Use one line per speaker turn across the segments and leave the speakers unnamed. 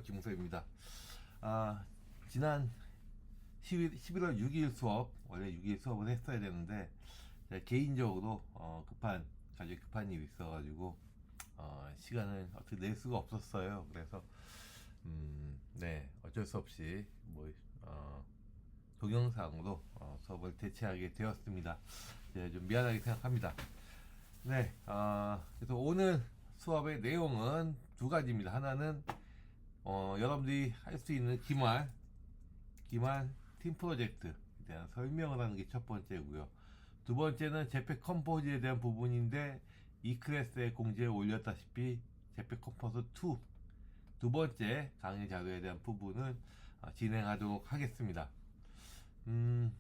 김우서입니다. 지난 11월 6일 수업, 원래 6일 수업을 했어야 되는데, 제가 개인적으로 가족이 급한 일이 있어가지고, 시간을 어떻게 낼 수가 없었어요. 그래서, 네, 어쩔 수 없이, 동영상으로 수업을 대체하게 되었습니다. 좀 미안하게 생각합니다. 네, 그래서 오늘 수업의 내용은 두 가지입니다. 하나는 여러분들이 할 수 있는 기말 팀 프로젝트에 대한 설명을 하는 게 첫 번째고요. 두 번째는 제팩 컴포즈에 대한 부분인데 이 클래스의 공지에 올렸다시피 제팩 컴포즈 2 두 번째 강의 자료에 대한 부분을 진행하도록 하겠습니다.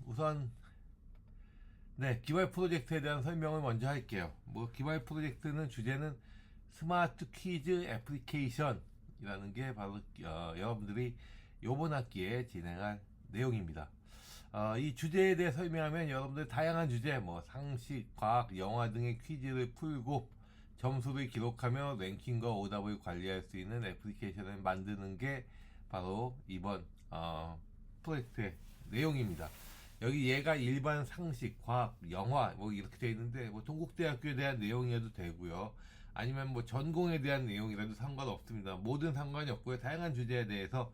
우선 네, 기말 프로젝트에 대한 설명을 먼저 할게요. 기말 프로젝트는 주제는 스마트 퀴즈 애플리케이션이라는 게 바로 여러분들이 이번 학기에 진행할 내용입니다. 이 주제에 대해 설명하면 여러분들 다양한 주제, 상식, 과학, 영화 등의 퀴즈를 풀고 점수를 기록하며 랭킹과 오답을 관리할 수 있는 애플리케이션을 만드는 게 바로 이번 프로젝트의 내용입니다. 여기 얘가 일반 상식, 과학, 영화 이렇게 되어 있는데 동국대학교에 대한 내용이어도 되고요. 아니면 전공에 대한 내용이라도 상관없습니다. 모든 상관이 없고요. 다양한 주제에 대해서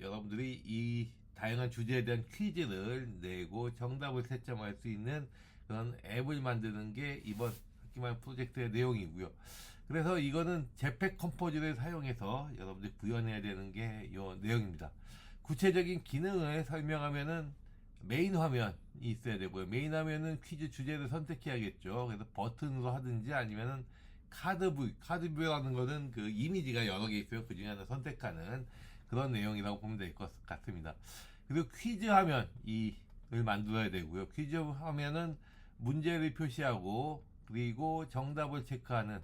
여러분들이 이 다양한 주제에 대한 퀴즈를 내고 정답을 채점할 수 있는 그런 앱을 만드는 게 이번 학기말 프로젝트의 내용이고요. 그래서 이거는 제팩 컴포즈를 사용해서 여러분들이 구현해야 되는 게 이 내용입니다. 구체적인 기능을 설명하면은 메인 화면이 있어야 되고요. 메인 화면은 퀴즈 주제를 선택해야겠죠. 그래서 버튼으로 하든지 아니면은 카드뷰라는 거는 그 이미지가 여러 개 있어요. 그 중에 하나 선택하는 그런 내용이라고 보면 될 것 같습니다. 그리고 퀴즈 화면을 만들어야 되고요. 퀴즈 화면은 문제를 표시하고 그리고 정답을 체크하는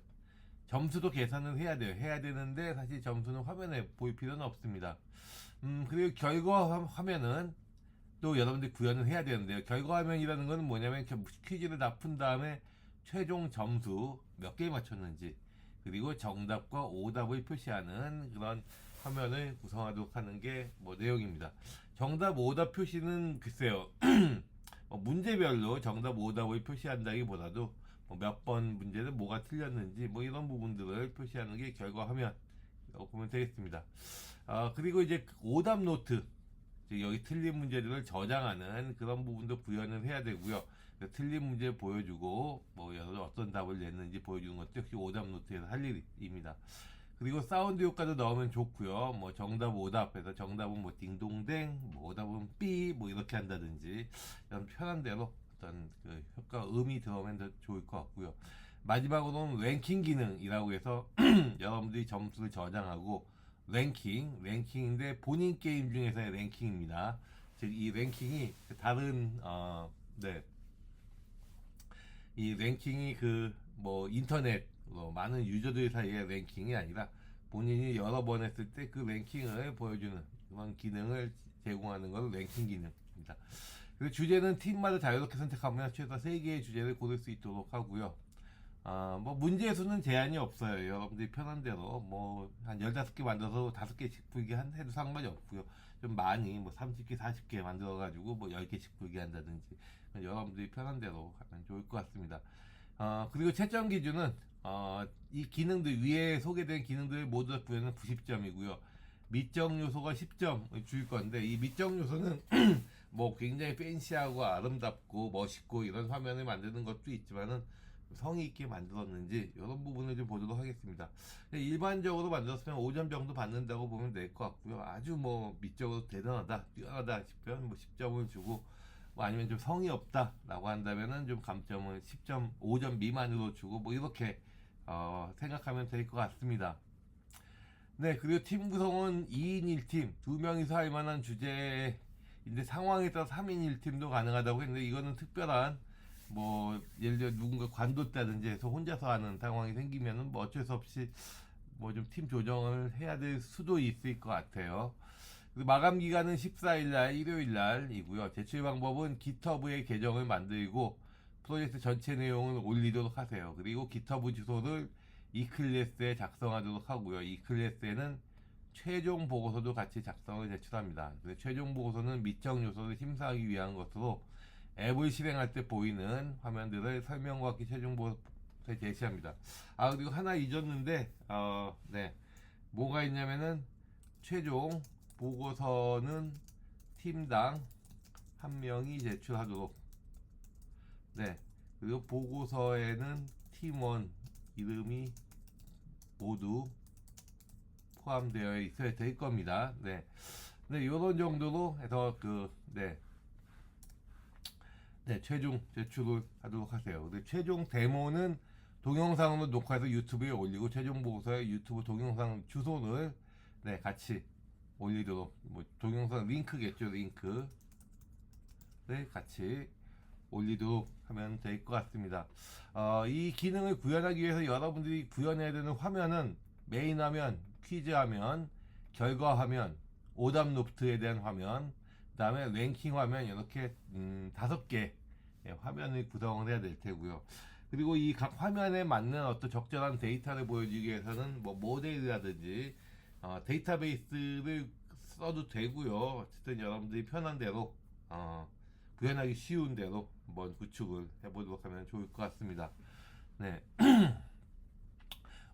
점수도 계산을 해야 돼요. 해야 되는데 사실 점수는 화면에 보일 필요는 없습니다. 그리고 결과 화면은 또 여러분들이 구현을 해야 되는데요. 결과 화면이라는 것은 뭐냐면 퀴즈를 다 푼 다음에 최종 점수 몇 개 맞췄는지 그리고 정답과 오답을 표시하는 그런 화면을 구성하도록 하는 게 내용입니다. 정답, 오답 표시는 글쎄요. 문제별로 정답, 오답을 표시한다기보다도 몇 번 문제를 뭐가 틀렸는지 이런 부분들을 표시하는 게 결과 화면이라고 보면 되겠습니다. 그리고 이제 오답 노트 여기 틀린 문제들을 저장하는 그런 부분도 구현을 해야 되고요. 틀린 문제 보여주고 여러 어떤 답을 냈는지 보여주는 것도 역시 오답 노트에서 할 일입니다. 그리고 사운드 효과도 넣으면 좋고요. 정답 오답해서 정답은 딩동댕, 오답은 삐 이렇게 한다든지 이런 편한 대로 어떤 그 효과 음이 들어오면 더 좋을 것 같고요. 마지막으로는 랭킹 기능이라고 해서 여러분들이 점수를 저장하고 랭킹인데 본인 게임 중에서의 랭킹입니다. 즉 이 랭킹이 다른 이 랭킹이 인터넷 많은 유저들 사이의 랭킹이 아니라 본인이 여러 번 했을 때 그 랭킹을 보여주는 그런 기능을 제공하는 것을 랭킹 기능입니다. 그리고 주제는 팀마다 자유롭게 선택하면 최소 3개의 주제를 고를 수 있도록 하고요. 문제 수는 제한이 없어요. 여러분들이 편한 대로 한 15개 만들어서 5개씩 풀게 해도 상관이 없고요. 좀 많이 30개, 40개 만들어가지고 10개씩 풀게 한다든지 여러분들이 편한 대로 하면 좋을 것 같습니다. 그리고 채점 기준은 이 기능들 위에 소개된 기능들 모두 다 구현은 90점이고요. 미적 요소가 10점 줄 건데 이 미적 요소는 굉장히 팬시하고 아름답고 멋있고 이런 화면을 만드는 것도 있지만은 성의 있게 만들었는지 이런 부분을 좀 보도록 하겠습니다. 일반적으로 만들었으면 5점 정도 받는다고 보면 될 것 같고요. 아주 미적으로 대단하다, 뛰어나다 싶으면 10점을 주고 아니면 좀 성의 없다라고 한다면은 좀 감점을 10점, 5점 미만으로 주고 이렇게 생각하면 될 것 같습니다. 네, 그리고 팀 구성은 2인 1팀, 2명이서 할 만한 주제인데 상황에 따라 3인 1팀도 가능하다고 했는데 이거는 특별한 예를 들어 누군가 관뒀다든지 해서 혼자서 하는 상황이 생기면은 어쩔 수 없이 좀 팀 조정을 해야 될 수도 있을 것 같아요. 그리고 마감 기간은 14일날 일요일날이고요. 제출 방법은 GitHub에 계정을 만들고 프로젝트 전체 내용을 올리도록 하세요. 그리고 GitHub 주소를 이 클래스에 작성하도록 하고요. 이 클래스에는 최종 보고서도 같이 작성을 제출합니다. 그래서 최종 보고서는 미적 요소를 심사하기 위한 것으로 앱을 실행할 때 보이는 화면들을 설명과 함께 최종 보고서에 제시합니다. 그리고 하나 잊었는데, 네. 뭐가 있냐면은, 최종 보고서는 팀당 한 명이 제출하도록. 네. 그리고 보고서에는 팀원 이름이 모두 포함되어 있어야 될 겁니다. 네. 네, 요런 정도로 해서 최종 제출을 하도록 하세요. 근데 최종 데모는 동영상으로 녹화해서 유튜브에 올리고 최종 보고서에 유튜브 동영상 주소를 같이 올리도록 동영상 링크겠죠. 링크를 같이 올리도록 하면 될 것 같습니다. 이 기능을 구현하기 위해서 여러분들이 구현해야 되는 화면은 메인 화면, 퀴즈 화면, 결과 화면, 오답 노트에 대한 화면, 그 다음에 랭킹 화면 이렇게 5개 화면을 구성을 해야 될 테고요. 그리고 이 각 화면에 맞는 어떤 적절한 데이터를 보여주기 위해서는 모델이라든지 데이터베이스를 써도 되고요. 어쨌든 여러분들이 편한 대로 구현하기 쉬운 대로 한번 구축을 해보도록 하면 좋을 것 같습니다. 네.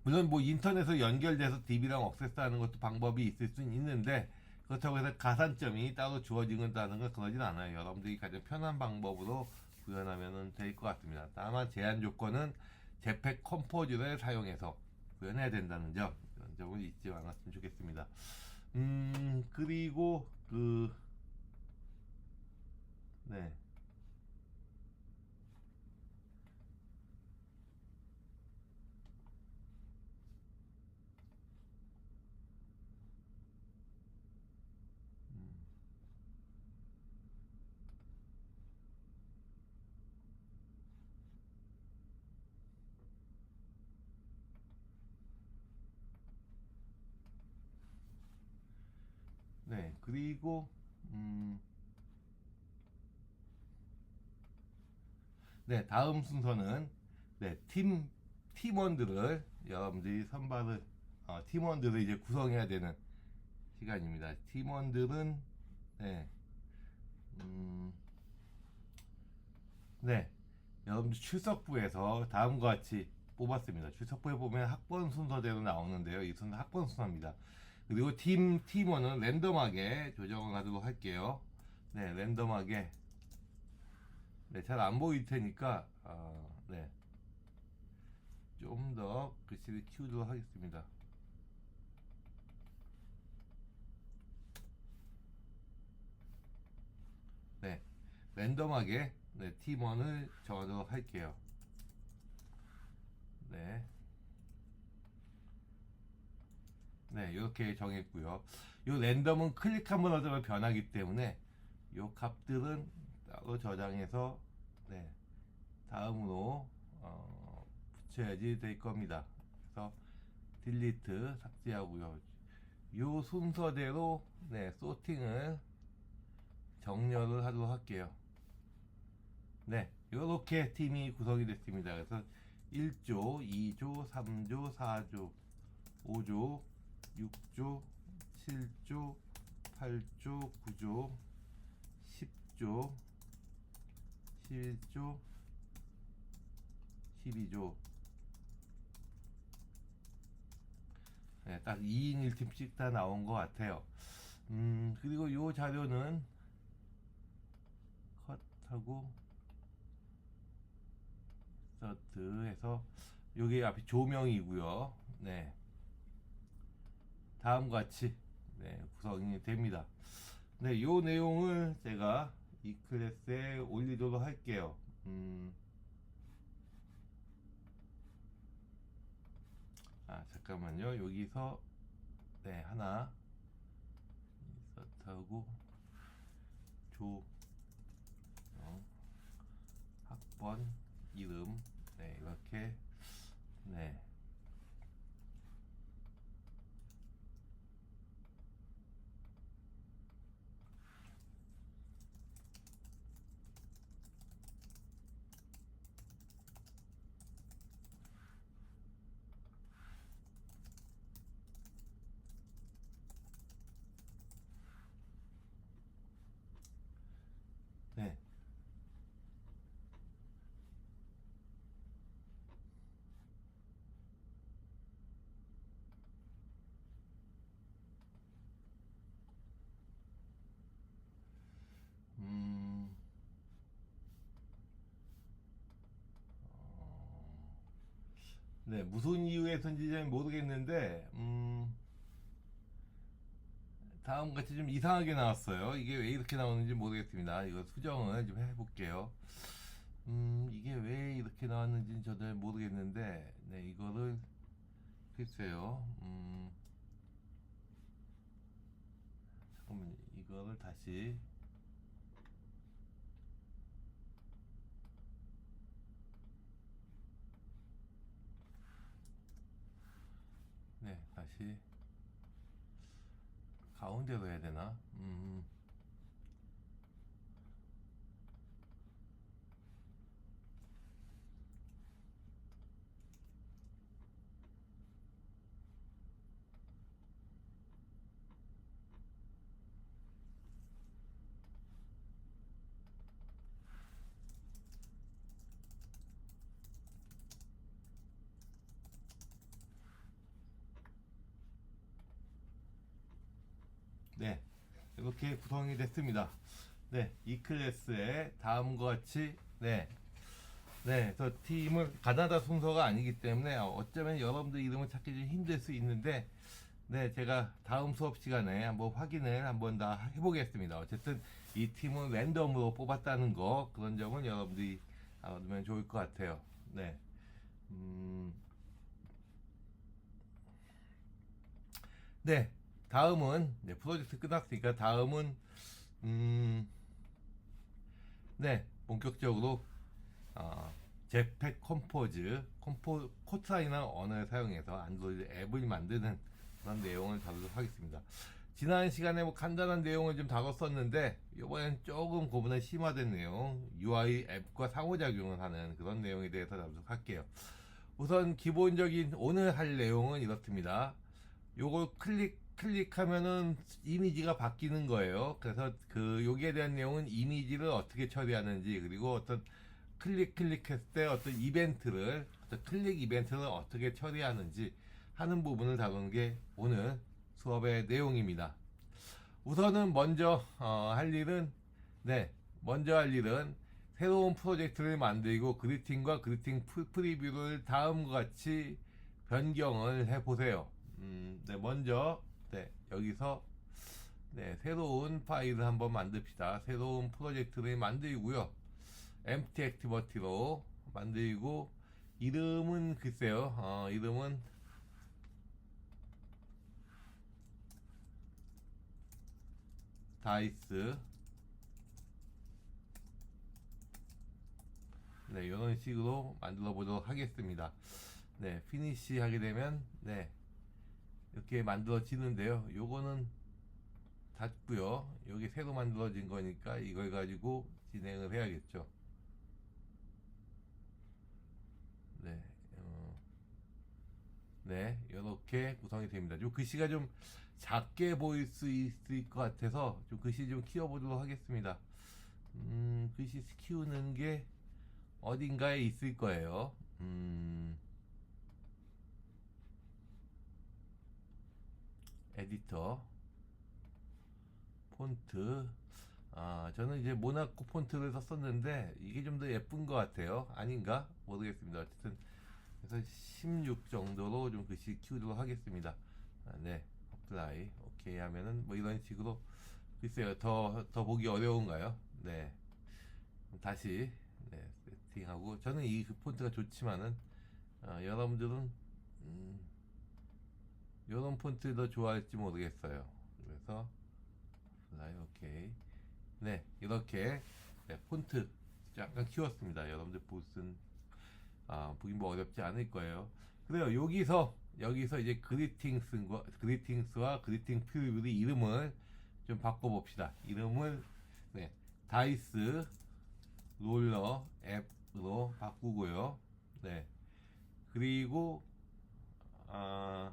물론 인터넷으로 연결돼서 DB랑 억세스하는 것도 방법이 있을 수는 있는데 그렇다고 해서 가산점이 따로 주어지는다는 건 그러진 않아요. 여러분들이 가장 편한 방법으로 구현하면 될 것 같습니다. 다만 제한 조건은 제팩 컴포즈를 사용해서 구현해야 된다는 점, 이런 점을 잊지 않았으면 좋겠습니다. 그리고 네. 네, 그리고 다음 순서는 팀원들을 여러분들이 선발을 팀원들을 이제 구성해야 되는 시간입니다. 팀원들은 여러분들 출석부에서 다음과 같이 뽑았습니다. 출석부에 보면 학번 순서대로 나오는데요. 이 순서 학번 순서입니다. 그리고 팀원은 랜덤하게 조정을 하도록 할게요. 랜덤하게. 잘 안 보일 테니까 좀 더 글씨를 키우도록 하겠습니다. 랜덤하게 팀원을 정하도록 할게요. 이렇게 정했고요. 이 랜덤은 클릭 한번 하자면 변하기 때문에 이 값들은 따로 저장해서 다음으로 붙여야지 될 겁니다. 그래서 딜리트 삭제하고요. 이 순서대로 소팅을 정렬을 하도록 할게요. 이렇게 팀이 구성이 됐습니다. 그래서 1조, 2조, 3조, 4조, 5조, 6조, 7조, 8조, 9조, 10조, 11조, 12조. 딱 2인 1팀씩 다 나온 것 같아요. 그리고 이 자료는 컷하고 인서트 해서 요게 앞에 조명이고요. 다음과 같이 구성이 됩니다. 요 내용을 제가 이 클래스에 올리도록 할게요. 잠깐만요. 여기서 하나 인서트하고 학번 이름 이렇게 네, 무슨 이유에서인지 잘 모르겠는데, 다음 같이 좀 이상하게 나왔어요. 이게 왜 이렇게 나오는지 모르겠습니다. 이거 수정을 좀 해볼게요. 이게 왜 이렇게 나왔는지는 저도 잘 모르겠는데, 네, 이거를, 글쎄요, 잠깐만요. 이거를 다시, 네, 다시, 가운데로 해야 되나? 네, 이렇게 구성이 됐습니다. 네, 이 클래스에 다음과 같이, 네, 네, 저 팀을 가나다 순서가 아니기 때문에 어쩌면 여러분들 이름을 찾기 좀 힘들 수 있는데, 네, 제가 다음 수업 시간에 한번 확인을 한번 다 해보겠습니다. 어쨌든 이 팀은 랜덤으로 뽑았다는 거, 그런 점은 여러분들이 알아두면 좋을 것 같아요. 네, 음, 네, 다음은, 네, 프로젝트 끝났으니까 다음은, 음, 네, 본격적으로 jetpack 컴포즈, 코트라이나 언어를 사용해서 안드로이드 앱을 만드는 그런 내용을 다루도록 하겠습니다. 지난 시간에 뭐 간단한 내용을 좀 다뤘었는데 이번엔 조금 구분이 심화된 내용, UI 앱과 상호작용을 하는 그런 내용에 대해서 다루도록 할게요. 우선 기본적인 오늘 할 내용은 이렇습니다. 요걸 클릭하면은 이미지가 바뀌는 거예요. 그래서 그 여기에 대한 내용은 이미지를 어떻게 처리하는지, 그리고 어떤 클릭했을 때 어떤 이벤트를, 어떤 클릭 이벤트를 어떻게 처리하는지 하는 부분을 다루는 게 오늘 수업의 내용입니다. 우선은 먼저 할 일은, 네, 먼저 할 일은 새로운 프로젝트를 만들고 그리팅과 그리팅 프리뷰를 다음과 같이 변경을 해 보세요. 네, 먼저, 네, 여기서, 네, 새로운 파일을 한번 만듭시다. 새로운 프로젝트를 만들고요. empty activity로 만들고, 이름은 글쎄요, 이름은 다이스, 네, 이런 식으로 만들어 보도록 하겠습니다. 네, 피니시 하게 되면, 네, 이렇게 만들어지는데요. 요거는 닫고요. 여기 새로 만들어진 거니까 이걸 가지고 진행을 해야겠죠. 네, 네, 이렇게 구성이 됩니다. 요 글씨가 좀 작게 보일 수 있을 것 같아서 좀 글씨 좀 키워보도록 하겠습니다. 글씨 키우는 게 어딘가에 있을 거예요. 에디터, 폰트. 저는 이제 모나코 폰트를 썼었는데 이게 좀 더 예쁜 것 같아요. 아닌가? 모르겠습니다. 어쨌든 그래서 16 정도로 좀 글씨 키우도록 하겠습니다. 네, 어플라이 오케이 하면은 뭐 이런 식으로, 글쎄요, 더 보기 어려운가요? 네, 다시, 네, 세팅하고. 저는 이 폰트가 좋지만은 여러분들은 이런 폰트 더 좋아할지 모르겠어요. 그래서 어플라이 오케이. 네, 이렇게, 네, 폰트 약간 키웠습니다. 여러분들 보긴 뭐 어렵지 않을 거예요. 그래요. 여기서 이제 그리팅스와 그리팅 프리뷰의 이름을 좀 바꿔봅시다. 이름을, 네, 다이스 롤러 앱으로 바꾸고요. 네, 그리고 아,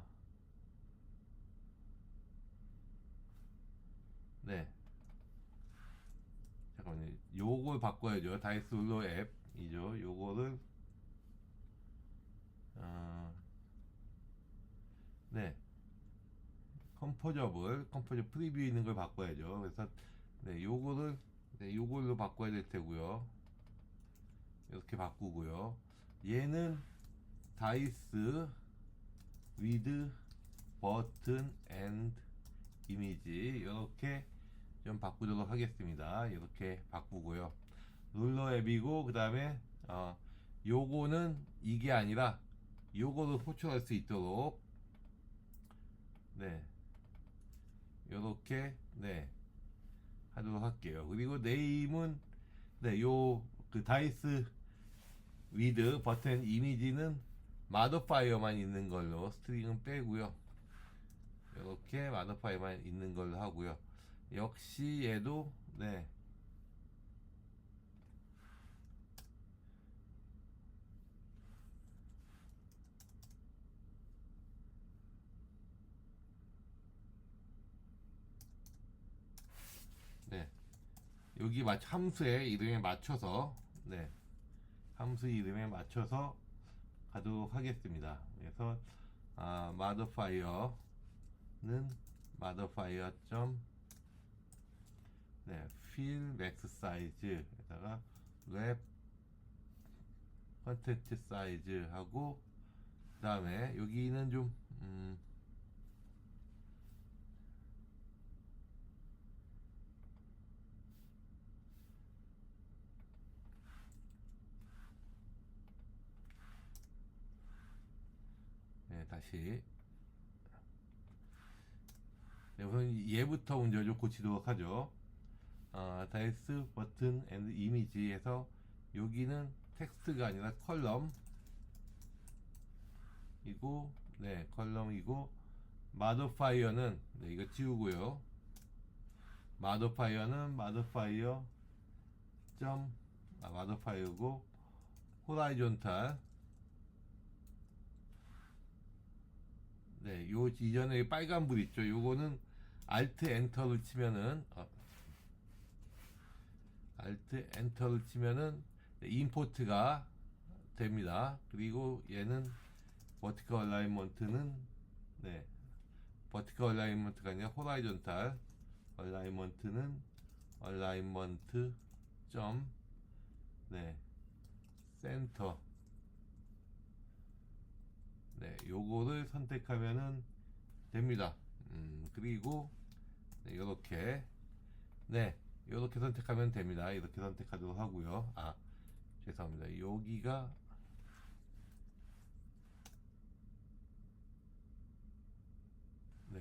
네, 잠깐만요. 요걸 바꿔야죠. 다이스 롤러 앱이죠. 요거를, 아, 네, 컴포저 프리뷰 있는 걸 바꿔야죠. 그래서, 네, 요거를, 네, 요걸로 바꿔야 될 테고요. 이렇게 바꾸고요. 얘는 다이스 with button and image 이렇게 좀 바꾸도록 하겠습니다. 이렇게 바꾸고요. 룰러 앱이고 그 다음에 요거는 이게 아니라 요거를 호출할 수 있도록 네 요렇게 네 하도록 할게요. 그리고 네임은 네 요 그 다이스 위드 버튼 이미지는 마더파이어만 있는 걸로 스트링은 빼고요. 이렇게 마더파이어만 있는 걸로 하고요. 역시 얘도 네 네. 여기 함수의 이름에 맞춰서 네. 함수 이름에 맞춰서 가도록 하겠습니다. 그래서 modifier 는 modifier 네, fill max size에다가 wrap content size 하고 그 다음에 여기는 좀 네, 다시 네, 우선 얘부터 먼저 좀 고치도록 하죠. 다이스 버튼 앤드 이미지에서 여기는 텍스트가 아니라 컬럼이고 네 컬럼이고 마더파이어는 네, 이거 지우고요. 마더파이어는 마더파이어고 호라이존탈 네, 요 이전에 빨간 불 있죠. 요거는 Alt 엔터를 치면은 Alt 엔터를 치면은 네, 임포트가 됩니다. 그리고 얘는 버티컬 얼라이먼트는 네, 버티컬 얼라이먼트가 아니라 호라이존탈 얼라이먼트는 얼라이먼트 네, 센터 네, 요거를 선택하면은 됩니다. 그리고 네, 요렇게 네, 요렇게 선택하면 됩니다. 이렇게 선택하도록 하고요. 죄송합니다. 여기가 네,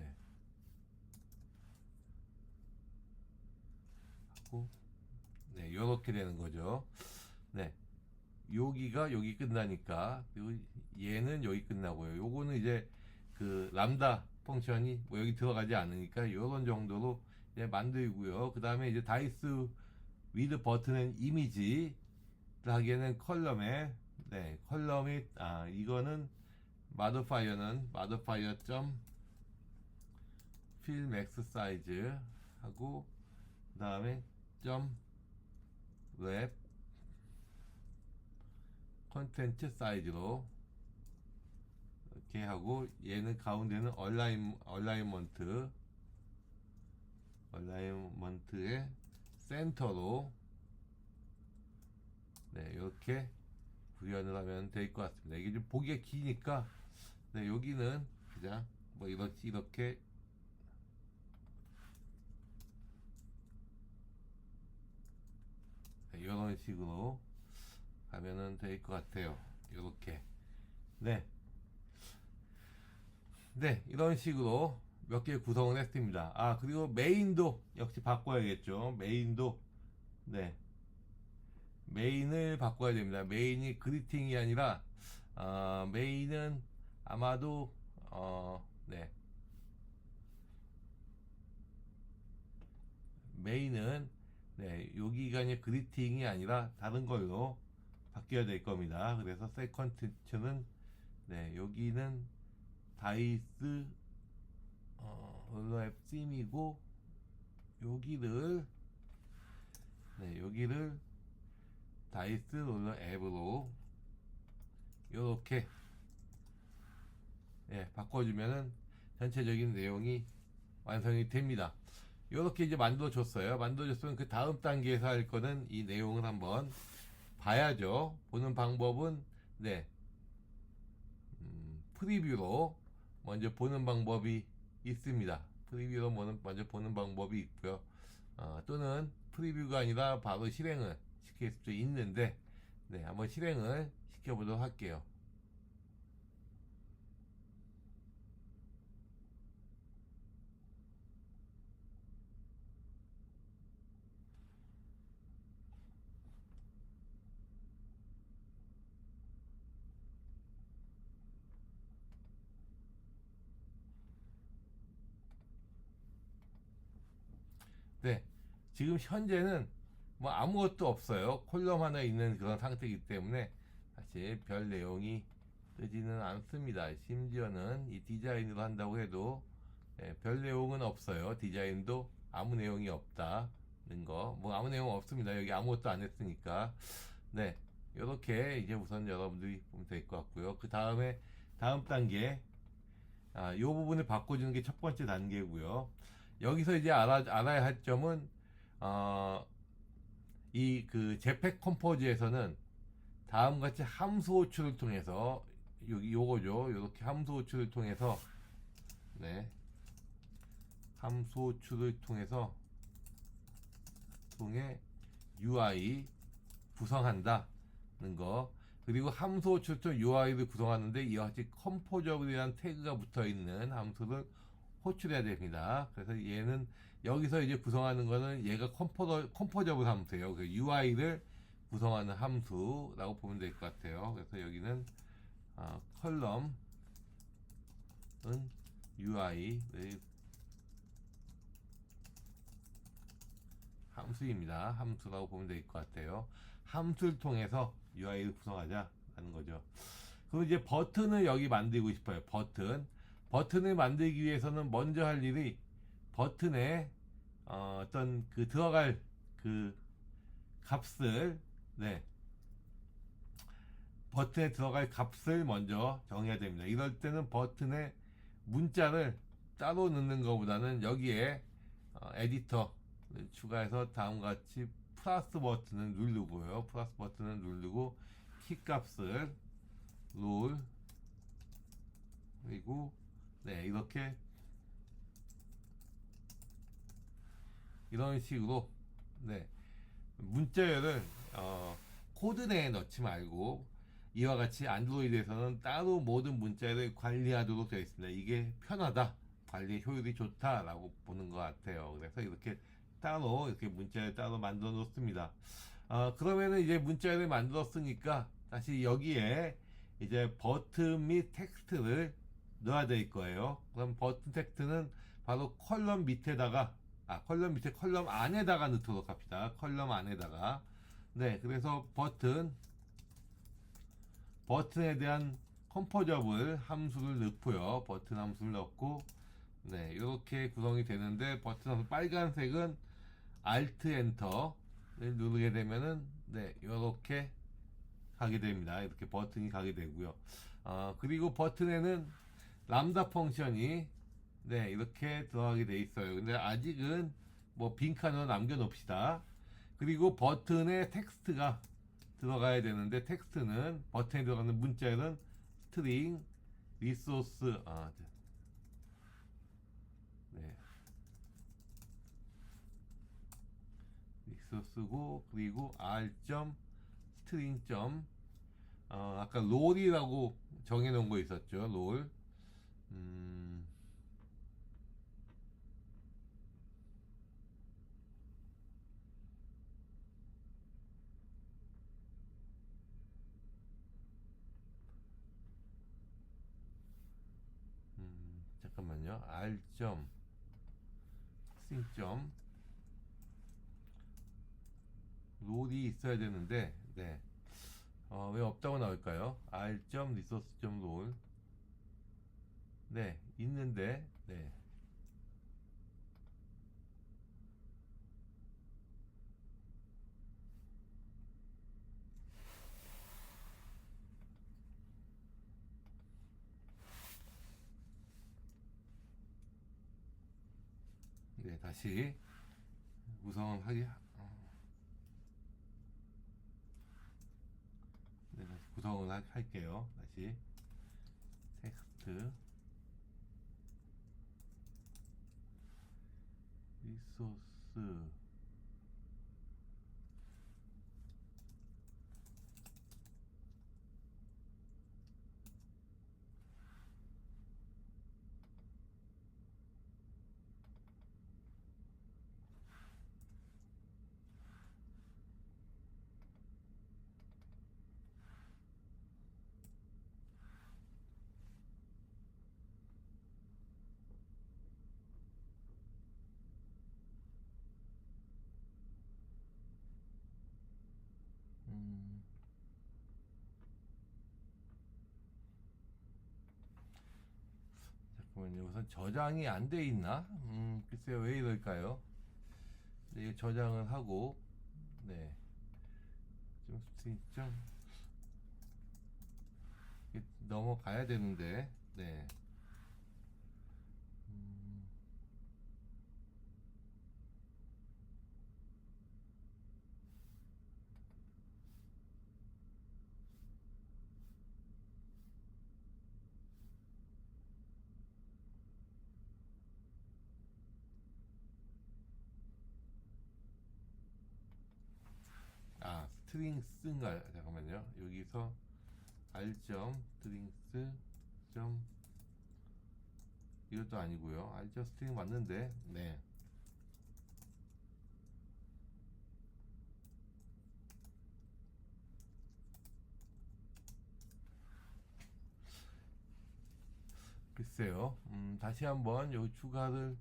하고 네, 요렇게 되는 거죠. 네, 여기가 여기 끝나니까 그리고 얘는 여기 끝나고요. 요거는 이제 그 람다 펑션이 뭐 여기 들어가지 않으니까 요런 정도로 이제 만들고요. 그 다음에 이제 다이스 위드 버튼은 이미지 하기에는 컬럼에 네 컬럼이 이거는 마더파이어는 마더파이어 필 맥스 사이즈 하고 그 다음에 랩 컨텐츠 사이즈로 이렇게 하고 얘는 가운데는 얼라이먼트의 센터로 네 이렇게 구현을 하면 될 것 같습니다. 이게 좀 보기가 기니까 네 여기는 그냥 뭐 이렇게 네, 이런 식으로 하면은 될 것 같아요. 이렇게 네 이런 식으로 몇 개 구성을 했습니다. 그리고 메인도 역시 바꿔야겠죠. 네 메인을 바꿔야 됩니다. 메인이 그리팅이 아니라 메인은 아마도 네 메인은 네 여기가 이제 그리팅이 아니라 다른 걸로 바뀌어야 될 겁니다. 그래서 세컨텐츠는 네 여기는 다이스 롤러 앱 sim이고 여기를 다이스 롤러 앱으로 이렇게 바꿔주면은 전체적인 내용이 완성이 됩니다. 이렇게 이제 만들어줬으면 그 다음 단계에서 할 거는 이 내용을 한번 봐야죠. 보는 방법은 프리뷰로 먼저 보는 방법이 있습니다. 프리뷰로 먼저 보는 방법이 있고요. 또는 프리뷰가 아니라 바로 실행을 시킬 수도 있는데, 네, 한번 실행을 시켜보도록 할게요. 네, 지금 현재는 뭐 아무것도 없어요. 콜럼 하나 있는 그런 상태이기 때문에 사실 별 내용이 뜨지는 않습니다. 심지어는 이 디자인으로 한다고 해도 별 내용은 없어요. 디자인도 아무 내용이 없다는 거. 뭐 아무 내용 없습니다. 여기 아무것도 안 했으니까. 네, 이렇게 이제 우선 여러분들이 보면 될 것 같고요. 그 다음에 다음 단계, 이 부분을 바꿔주는 게 첫 번째 단계고요. 여기서 이제 알아야 할 점은 이 그 제팩 컴포즈에서는 다음 같이 함수 호출을 통해서 요거죠. 요렇게 함수 호출을 통해서, 네, 함수 호출을 통해 UI 구성한다는 거. 그리고 함수 호출 통 UI를 구성하는데 이와 같이 컴포저블이라는 태그가 붙어 있는 함수를 호출해야 됩니다. 그래서 얘는 여기서 이제 구성하는 거는 얘가 컴포저블 함수예요. 그 UI를 구성하는 함수라고 보면 될 것 같아요. 그래서 여기는 컬럼은 UI의 함수입니다. 함수라고 보면 될 것 같아요. 함수를 통해서 UI를 구성하자라는 거죠. 그리고 이제 버튼을 여기 만들고 싶어요. 버튼을 만들기 위해서는 먼저 할 일이 버튼에 어떤 그 들어갈 그 값을, 네, 버튼에 들어갈 값을 먼저 정해야 됩니다. 이럴 때는 버튼에 문자를 따로 넣는 것보다는 여기에 에디터 추가해서 다음과 같이 플러스 버튼을 누르고요. 플러스 버튼을 누르고 키 값을 롤, 그리고 네, 이렇게 이런 식으로, 네, 문자열을 코드 내에 넣지 말고 이와 같이 안드로이드에서는 따로 모든 문자를 관리하도록 되어 있습니다. 이게 편하다, 관리 효율이 좋다라고 보는 것 같아요. 그래서 이렇게 따로 이렇게 문자를 따로 만들어 놓습니다. 그러면은 이제 문자를 만들었으니까 다시 여기에 이제 버튼 및 텍스트를 넣어야 될 거예요. 그럼 버튼 텍스트는 바로 컬럼 밑에다가, 컬럼 밑에 컬럼 안에다가 넣도록 합시다. 컬럼 안에다가. 네, 그래서 버튼에 대한 컴포저블 함수를 넣고요. 버튼 함수를 넣고, 네, 이렇게 구성이 되는데, 버튼 함수 빨간색은 Alt 엔터를 누르게 되면은, 네, 이렇게 가게 됩니다. 이렇게 버튼이 가게 되고요. 그리고 버튼에는 람다 펑션이, 네, 이렇게 들어가게 돼 있어요. 근데 아직은 뭐 빈칸으로 남겨 놓읍시다. 그리고 버튼에 텍스트가 들어가야 되는데, 텍스트는 버튼에 들어가는 문자는 스트링 리소스, 네, 리소스고, 그리고 r 스트링 아까 롤이라고 정해 놓은 거 있었죠. 롤. 잠깐만요. r 스트링 롤이 있어야 되는데, 네, 왜 없다고 나올까요? r 리소스 롤. 네, 있는데, 네, 네, 다시 구성하기, 네, 다시 구성을 할게요. 다시 텍스트 텍스트 리소스 음, 잠깐만요. 우선 저장이 안 돼 있나? 글쎄요. 왜 이럴까요? 네, 이게 저장을 하고 네. 좀 넘어가야 되는데 네. 음, 스트링스인가 잠깐만요. 여기서 알점 스트링스 점 이것도 아니고요. 알점 스트링 맞는데 네. 글쎄요. 다시 한번 요 추가를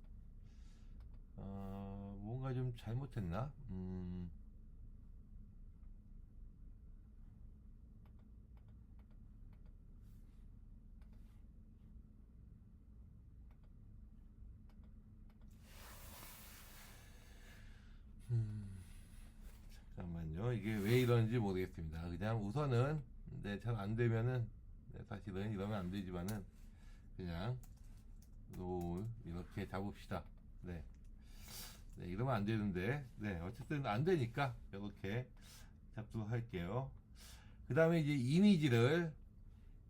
뭔가 좀 잘못했나? 잠깐만요. 이게 왜 이런지 모르겠습니다. 그냥 우선은 네, 잘 안 되면은 네, 사실은 이러면 안 되지만은 그냥 롤 이렇게 잡읍시다. 네. 네, 이러면 안 되는데 네, 어쨌든 안 되니까 이렇게 잡도록 할게요. 그 다음에 이제 이미지를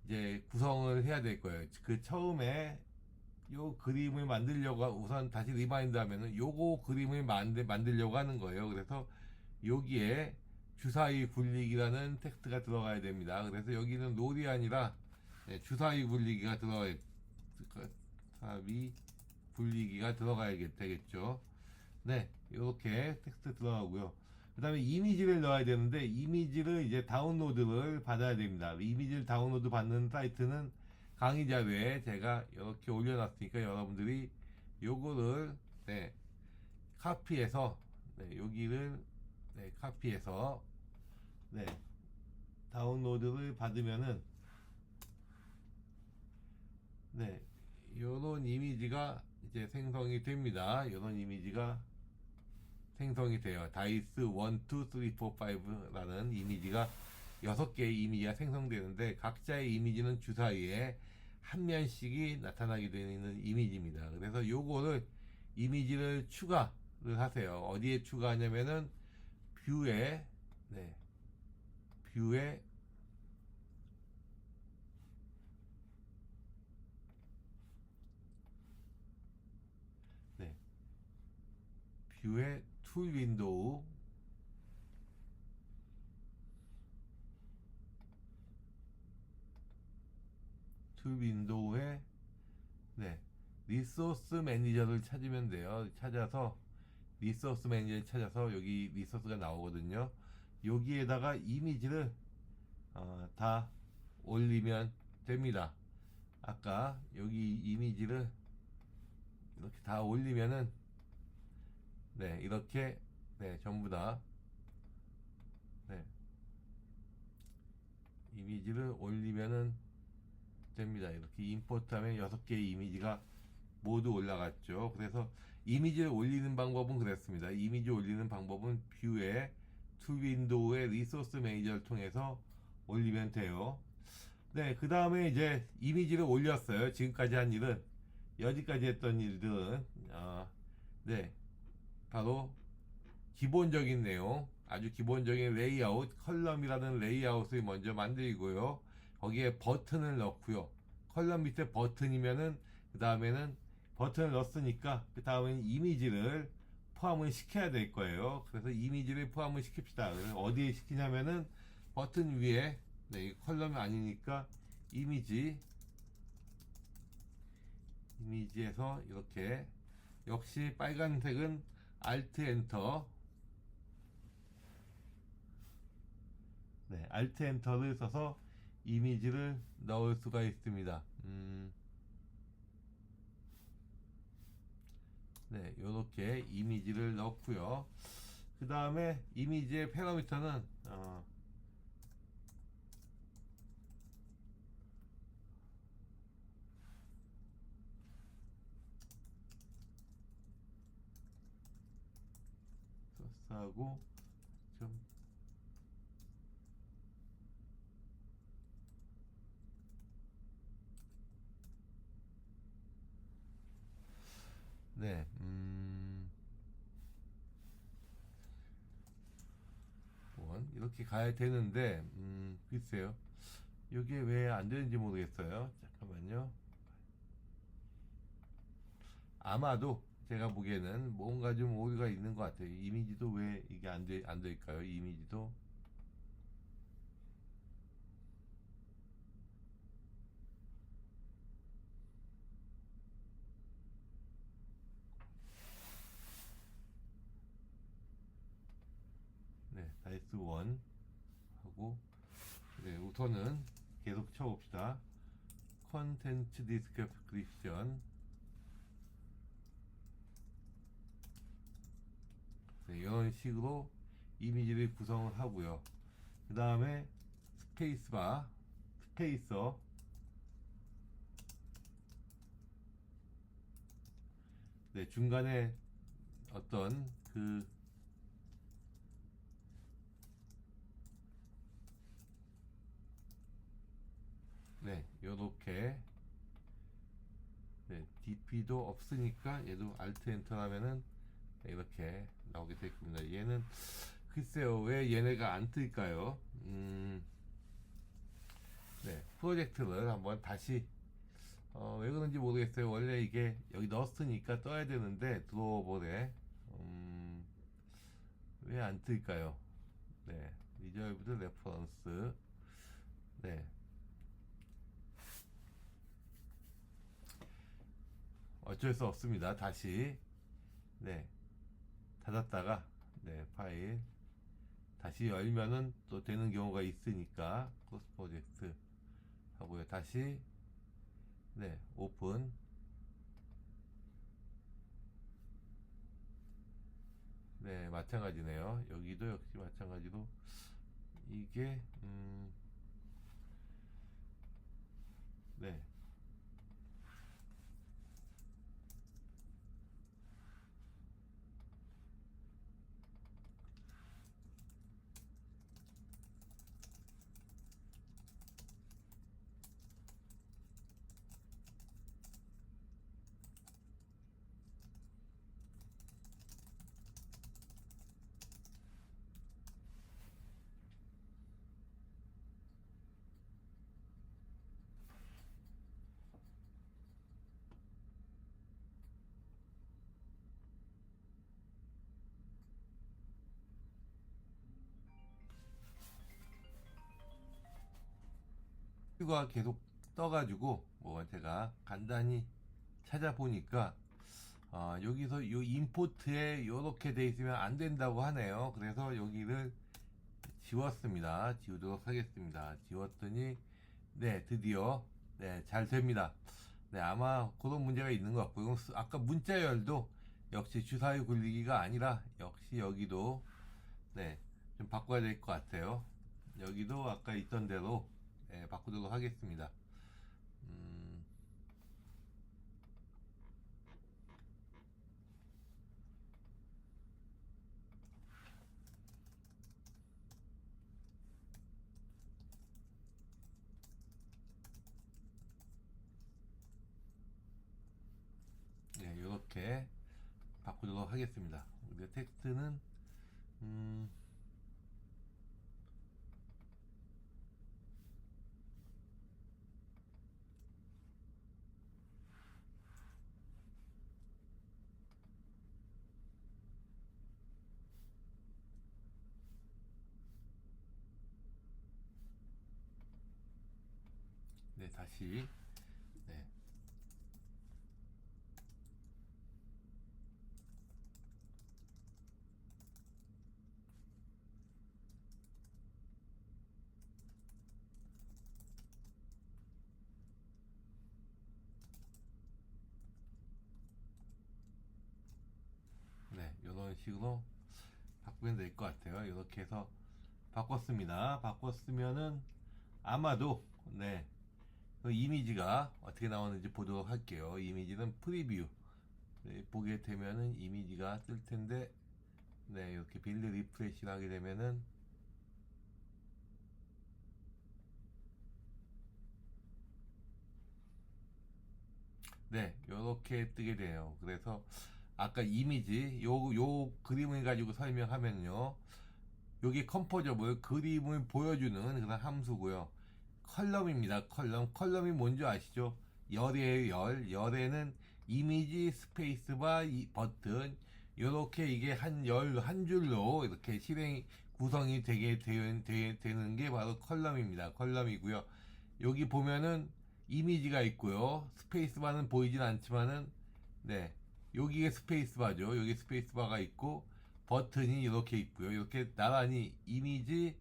이제 구성을 해야 될 거예요. 그 처음에 요 그림을 만들려고 우선 다시 리마인드 하면은 요거 그림을 만들려고 하는 거예요. 그래서 여기에 주사위 굴리기라는 텍스트가 들어가야 됩니다. 그래서 여기는 롤이 아니라 네, 주사위 굴리기가 들어가야 주사위 굴리기가 들어가야 되겠죠. 네, 이렇게 텍스트 들어가고요. 그 다음에 이미지를 넣어야 되는데 이미지를 이제 다운로드를 받아야 됩니다. 이미지를 다운로드 받는 사이트는 강의 자료에 제가 이렇게 올려놨으니까 여러분들이 요거를 네, 카피해서 네, 여기를 네, 카피해서 네, 다운로드를 받으면은 네, 요런 이미지가 이제 생성이 됩니다. 요런 이미지가 생성이 돼요. 다이스 1, 2, 3, 4, 5라는 이미지가 6개의 이미지가 생성되는데 각자의 이미지는 주사위에 한 면씩이 나타나게 되는 이미지입니다. 그래서 요거를 이미지를 추가를 하세요. 어디에 추가하냐면은 뷰에 네, 뷰에 네, 뷰에 툴 윈도우 툴 윈도우에 네, 리소스 매니저를 찾으면 돼요. 찾아서 리소스 매니저를 찾아서 여기 리소스가 나오거든요. 여기에다가 이미지를 다 올리면 됩니다. 아까 여기 이미지를 이렇게 다 올리면은 네, 이렇게 네, 전부 다 네, 이미지를 올리면은 됩니다. 이렇게 임포트하면 6개의 이미지가 모두 올라갔죠. 그래서 이미지를 올리는 방법은 그랬습니다. 이미지 올리는 방법은 뷰에 툴 윈도우의 리소스 매니저를 통해서 올리면 돼요. 네, 그 다음에 이제 이미지를 올렸어요. 지금까지 한 일은 여기까지 했던 일들은 네, 바로 기본적인 내용, 아주 기본적인 레이아웃, 컬럼이라는 레이아웃을 먼저 만들고요. 거기에 버튼을 넣고요. 컬럼 밑에 버튼이면은 그 다음에는 버튼을 넣었으니까 그 다음에는 이미지를 포함을 시켜야 될 거예요. 그래서 이미지를 포함을 시킵시다. 그래서 어디에 시키냐면은 버튼 위에, 네, 이 컬럼이 아니니까 이미지에서 이렇게, 역시 빨간색은 Alt 엔터, 네, Alt 엔터를 써서 이미지를 넣을 수가 있습니다. 네, 이렇게 이미지를 넣고요. 그 다음에 이미지의 패러미터는 소스하고 좀, 네, 이렇게 가야 되는데, 글쎄요. 이게 왜 안 되는지 모르겠어요. 잠깐만요. 아마도 제가 보기에는 뭔가 좀 오류가 있는 것 같아요. 이미지도 왜 이게 안 될까요? 이미지도. 네, 다이스 원 하고, 네, 우선은 계속 쳐봅시다. 컨텐츠 디스크립션. 네, 이런 식으로 이미지를 구성을 하고요. 그 다음에 스페이스바, 스페이서, 네, 중간에 어떤 네, 요렇게, 네, DP도 없으니까 얘도 Alt 엔터 하면은 이렇게 나오게 되겠습니다. 얘는 글쎄요, 왜 얘네가 안 뜰까요? 네, 프로젝트를 한번 다시, 왜 그런지 모르겠어요. 원래 이게 여기 넣었으니까 떠야 되는데 드로어볼에 왜 안 뜰까요? 네, 리저브드 레퍼런스. 네, 어쩔 수 없습니다. 다시, 네, 닫았다가, 네, 파일 다시 열면은 또 되는 경우가 있으니까 크로스 프로젝트 하고요. 다시, 네, 오픈. 네, 마찬가지네요. 여기도 역시 마찬가지로 이게 네, 가 계속 떠가지고 뭐 제가 간단히 찾아보니까 여기서 요 임포트에 요렇게 돼 있으면 안 된다고 하네요. 그래서 여기를 지웠습니다. 지우도록 하겠습니다. 지웠더니 네, 드디어 네, 잘 됩니다. 네, 아마 그런 문제가 있는 것 같고요. 아까 문자열도 역시 주사위 굴리기가 아니라 역시 여기도 네, 좀 바꿔야 될 것 같아요. 여기도 아까 있던 대로 네, 바꾸도록 하겠습니다. 음, 네, 이렇게 바꾸도록 하겠습니다. 우리 텍스트는 음, 다시. 네. 네, 이런 식으로 바꾸면 될 것 같아요. 이렇게 해서 바꿨습니다. 바꿨으면은 아마도 네, 그 이미지가 어떻게 나오는지 보도록 할게요. 이미지는 프리뷰. 네, 보게 되면은 이미지가 뜰 텐데, 네, 이렇게 빌드 리프레시를 하게 되면은 네, 요렇게 뜨게 돼요. 그래서 아까 이미지 요 그림을 가지고 설명하면요, 여기 컴포저블 그림을 보여주는 그런 함수고요. 컬럼입니다. 컬럼이 뭔지 아시죠? 열이에요. 열에는 이미지 스페이스바 버튼, 요렇게 이게 한 줄로 이렇게 실행 구성이 되는 게 바로 컬럼입니다. 컬럼이고요. 여기 보면은 이미지가 있고요. 스페이스바는 보이진 않지만은, 네, 여기에 스페이스바죠. 여기 스페이스바가 있고 버튼이 이렇게 있고요. 이렇게 나란히 이미지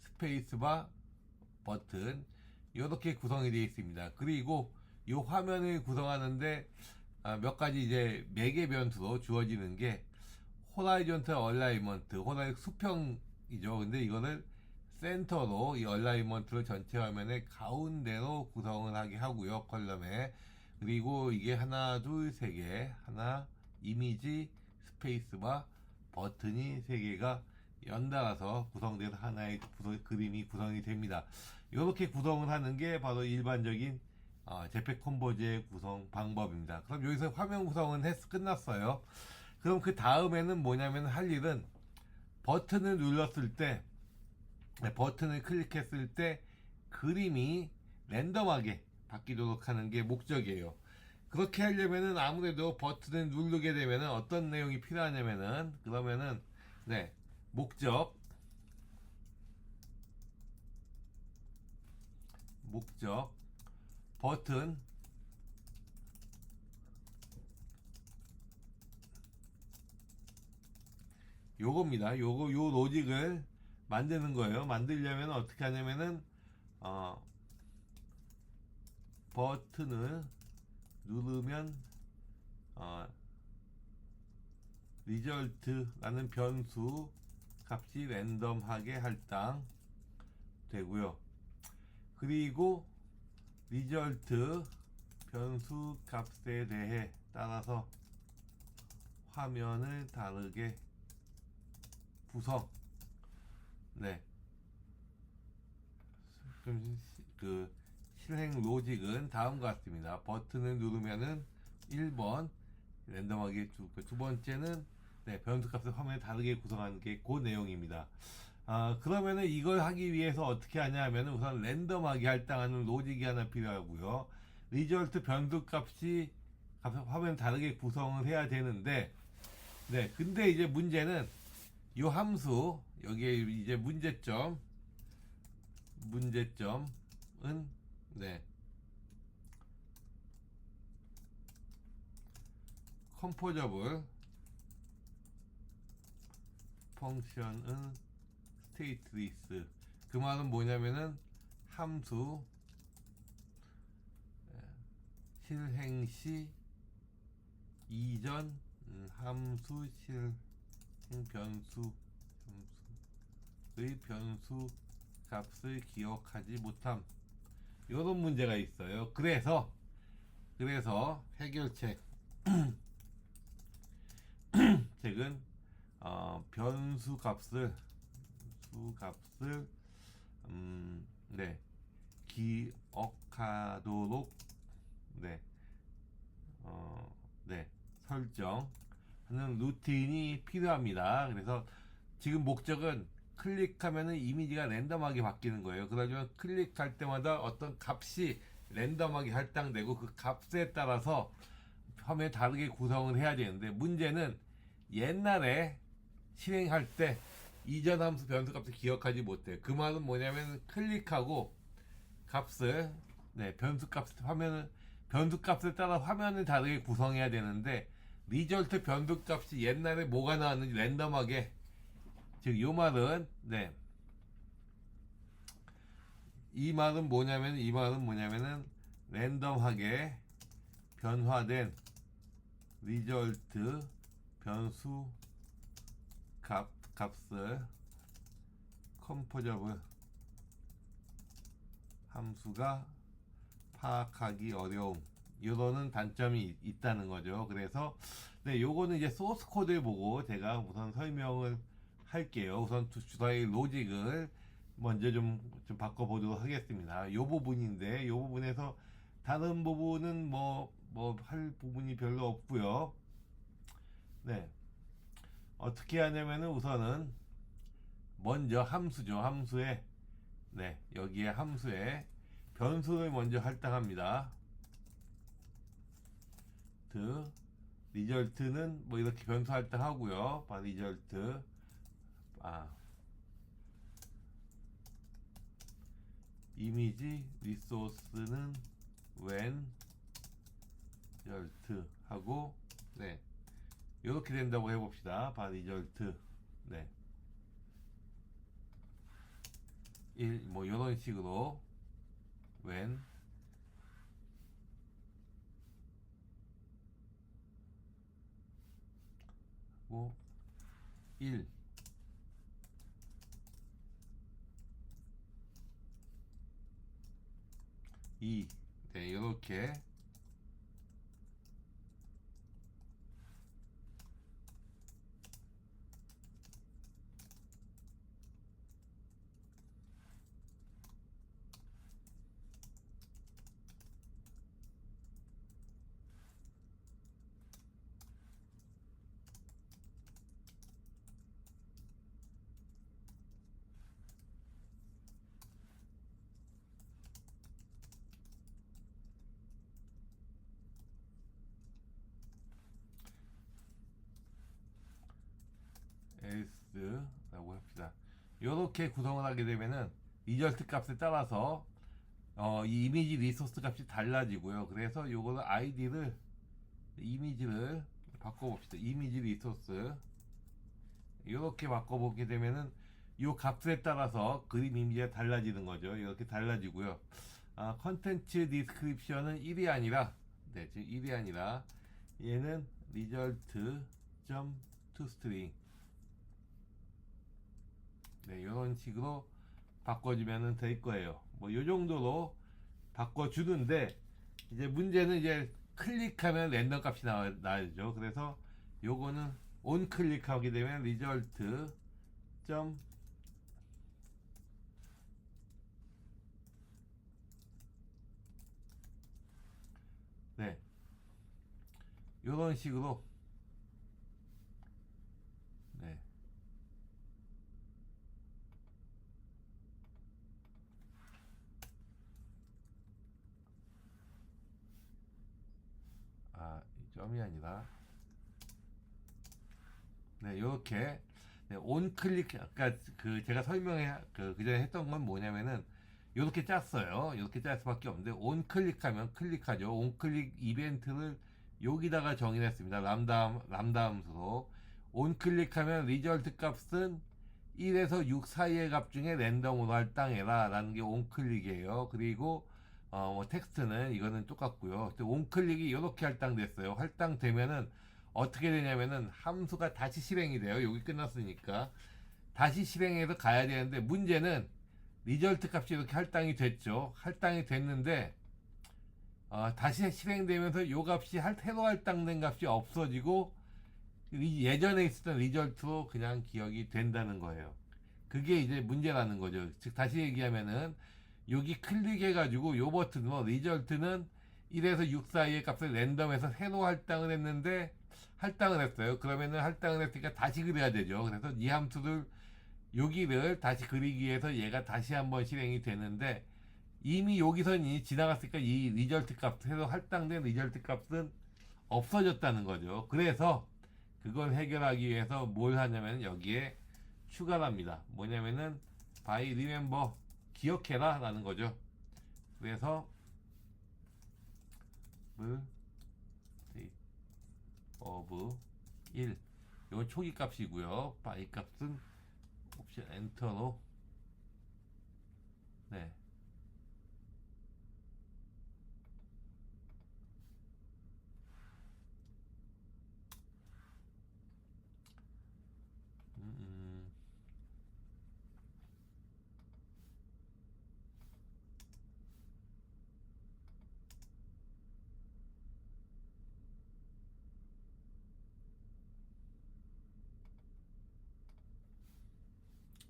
스페이스바 버튼 이렇게 구성이 되어 있습니다. 그리고 이 화면을 구성하는데 몇 가지 이제 매개 변수로 주어지는 게 호라이전트 얼라이먼트, 수평이죠. 근데 이거를 센터로 이 얼라이먼트를 전체 화면의 가운데로 구성을 하게 하고요. 컬럼에. 그리고 이게 하나, 둘, 세 개. 하나, 이미지, 스페이스바, 버튼이 세 개가 연달아서 구성된 하나의 그림이 구성이 됩니다. 이렇게 구성을 하는 게 바로 일반적인 제페 컴포즈의 구성 방법입니다. 그럼 여기서 화면 구성은 끝났어요. 그럼 그 다음에는 뭐냐면 할 일은 버튼을 눌렀을 때, 네, 버튼을 클릭했을 때 그림이 랜덤하게 바뀌도록 하는 게 목적이에요. 그렇게 하려면은 아무래도 버튼을 누르게 되면은 어떤 내용이 필요하냐면은, 그러면은 네, 목적 버튼 요겁니다. 요 로직을 만드는 거예요. 만들려면 어떻게 하냐면은 버튼을 누르면 리절트라는 변수 값이 랜덤하게 할당 되고요. 그리고 리절트 변수 값에 대해 따라서 화면을 다르게 구성. 네. 그 실행 로직은 다음과 같습니다. 버튼을 누르면은 1번 랜덤하게 두 번째는 네, 변수 값을 화면에 다르게 구성하는 게 그 내용입니다. 그러면은 이걸 하기 위해서 어떻게 하냐 하면은 우선 랜덤하게 할당하는 로직이 하나 필요하고요. 리절트 변수 값이 화면 다르게 구성을 해야 되는데, 네, 근데 이제 문제는 이 함수 여기에 이제 문제점은 네, 컴포저블 펑션은 스테이트리스. 그 말은 뭐냐면은 함수 실행 시 이전 함수 실행 변수의 변수 값을 기억하지 못함. 이런 문제가 있어요. 그래서 해결책은 변수 값을 네, 기억하도록 네, 네, 설정하는 루틴이 필요합니다. 그래서 지금 목적은 클릭하면은 이미지가 랜덤하게 바뀌는 거예요. 그러면 클릭할 때마다 어떤 값이 랜덤하게 할당되고 그 값에 따라서 화면에 다르게 구성을 해야 되는데, 문제는 옛날에 실행할 때 이전 함수 변수 값을 기억하지 못해요. 그 말은 뭐냐면 클릭하고 값을 네, 변수 값을 따라 화면을 다르게 구성해야 되는데 리절트 변수 값이 옛날에 뭐가 나왔는지 랜덤하게, 즉 요 말은, 네, 이 말은 뭐냐면은 랜덤하게 변화된 리절트 변수 값을 컴포저블 함수가 파악하기 어려움, 이러는 단점이 있다는 거죠. 그래서 네, 요거는 이제 소스 코드를 보고 제가 우선 설명을 할게요. 우선 주사위 로직을 먼저 좀 바꿔보도록 하겠습니다. 요 부분인데, 요 부분에서 다른 부분은 뭐 할 부분이 별로 없고요. 네, 어떻게 하냐면은 우선은 먼저 함수죠. 네, 여기에 함수에 변수를 먼저 할당합니다. 리절트는 뭐 이렇게 변수 할당하고요. 리절트 이미지 리소스는 when result 하고, 네, 이렇게 된다고 해봅시다. 리절트, 네, 1, 뭐 이런 식으로 when 1, 2, 네, 이렇게 S라고 합시다. 이렇게 구성을 하게 되면은 리절트 값에 따라서 이 이미지 리소스 값이 달라지고요. 그래서 요거는 이미지를 바꿔봅시다. 이미지 리소스 이렇게 바꿔보게 되면은 요 값에 따라서 그림 이미지가 달라지는 거죠. 이렇게 달라지고요. 컨텐츠 디스크립션은 1이 아니라, 네, 지금 1이 아니라 얘는 result.toString, 네, 이런 식으로 바꿔주면 될 거예요. 뭐 요 정도로 바꿔주는데, 이제 문제는 이제 클릭하면 랜덤 값이 나와야죠. 그래서 요거는 온 클릭하게 되면 result. 네, 요런 식으로, 네, 이 점이 아니라, 네, 요렇게, 네, 온 클릭, 아까 제가 그전에 했던 건 뭐냐면은 요렇게 짰어요. 이렇게 짤 수밖에 없는데, 온 클릭하면 클릭하죠. 온 클릭 이벤트를 여기다가 정의했습니다. 람다 함수로. 온 클릭하면 리절트 값은 1에서 6 사이의 값 중에 랜덤으로 할당해라 라는 게 온 클릭이에요. 그리고 뭐 텍스트는 이거는 똑같고요. 온 클릭이 이렇게 할당됐어요. 할당되면은 어떻게 되냐면은 함수가 다시 실행이 돼요. 여기 끝났으니까 다시 실행해서 가야 되는데, 문제는 리절트 값이 이렇게 할당이 됐죠. 할당이 됐는데 다시 실행되면서 요 값이 새로 할당된 값이 없어지고 예전에 있었던 리절트로 그냥 기억이 된다는 거예요. 그게 이제 문제라는 거죠. 즉 다시 얘기하면은 여기 클릭해가지고 요 버튼으로 리절트는 1에서 6 사이의 값을 랜덤에서 새로 할당을 했는데, 할당을 했어요. 그러면은 할당을 했으니까 다시 그려야 되죠. 그래서 이 함수를 여기를 다시 그리기 위해서 얘가 다시 한번 실행이 되는데, 이미 여기선이 지나갔으니까 이 리절트 값, 새로 할당된 리절트 값은 없어졌다는 거죠. 그래서 그걸 해결하기 위해서 뭘 하냐면 여기에 추가를 합니다. 뭐냐면은 by remember, 기억해라 라는 거죠. 그래서 state of 1. 이건 초기 값이고요. 바이 값은 옵션 엔터로 네. 음, 음.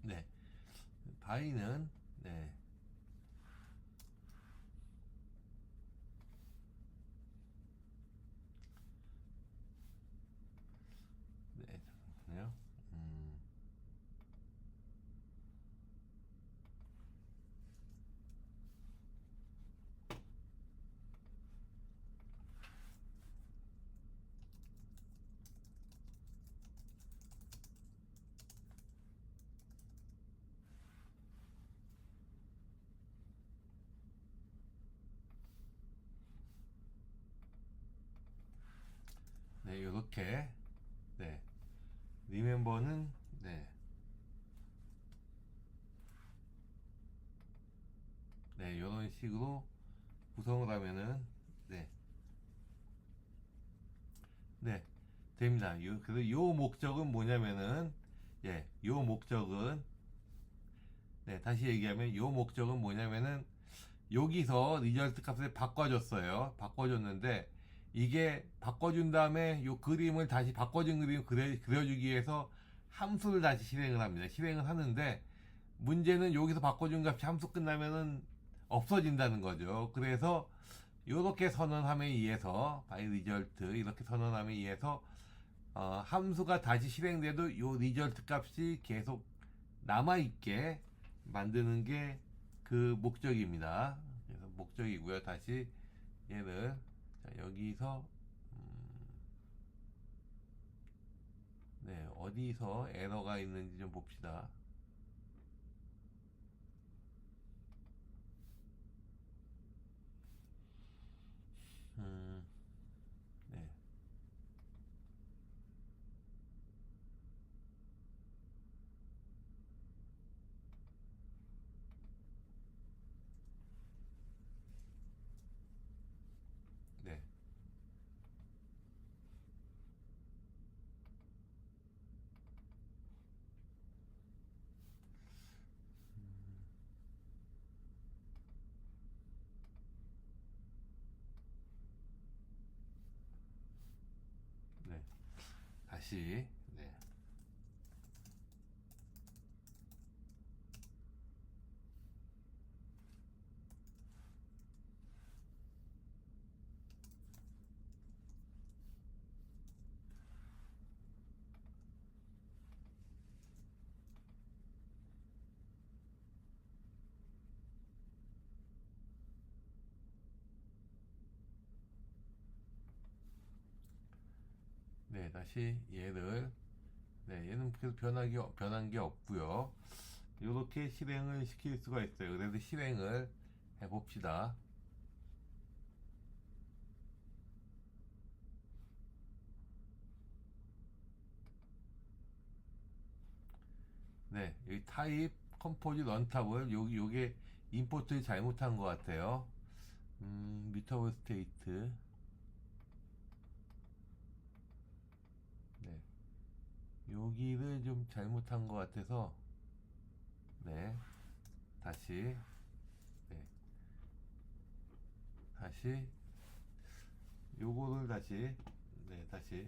네. 바이는 네. 네. 잠깐만요. 음. 네, 요렇게 네. 리멤버는 네. 네, 요런 식으로 구성을 하면은 네. 네. 됩니다. 그래서 요 목적은 뭐냐면은 요 목적은 네, 다시 얘기하면 요 목적은 뭐냐면은 여기서 리절트 값을 바꿔줬어요. 바꿔줬는데 이게 바꿔준 다음에 요 그림을 다시 바꿔준 그림을 그려주기 위해서 함수를 다시 실행을 합니다. 실행을 하는데 문제는 여기서 바꿔준 값이 함수 끝나면은 없어진다는 거죠. 그래서 이렇게 선언함에 의해서 by result 이렇게 선언함에 의해서 함수가 다시 실행돼도 요 리절트 값이 계속 남아있게 만드는 게 그 목적입니다. 그래서 목적이고요. 다시 얘를 자, 여기서 네, 어디서 에러가 있는지 좀 봅시다. 음, 네, 네, 네. 다시 네, 네, 다시 얘를 네, 얘는 계속 변한 게 없고요. 이렇게 실행을 시킬 수가 있어요. 그래서 실행을 해봅시다. 네, 여기 타입, 컴포짓, 언탑을 요게 임포트 잘못한 것 같아요. 뮤터블 스테이트. 네, 여기를 좀 잘못한 것 같아서 네, 다시 네, 다시 요거를 다시 네, 다시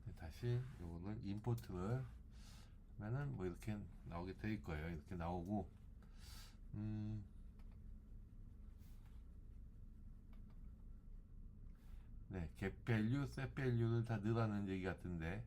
네, 다시 요거를 임포트를 하면은 뭐 이렇게 나오게 될 거예요. 이렇게 나오고 음, 네, get value, set value를 다 넣으라는 얘기 같은데.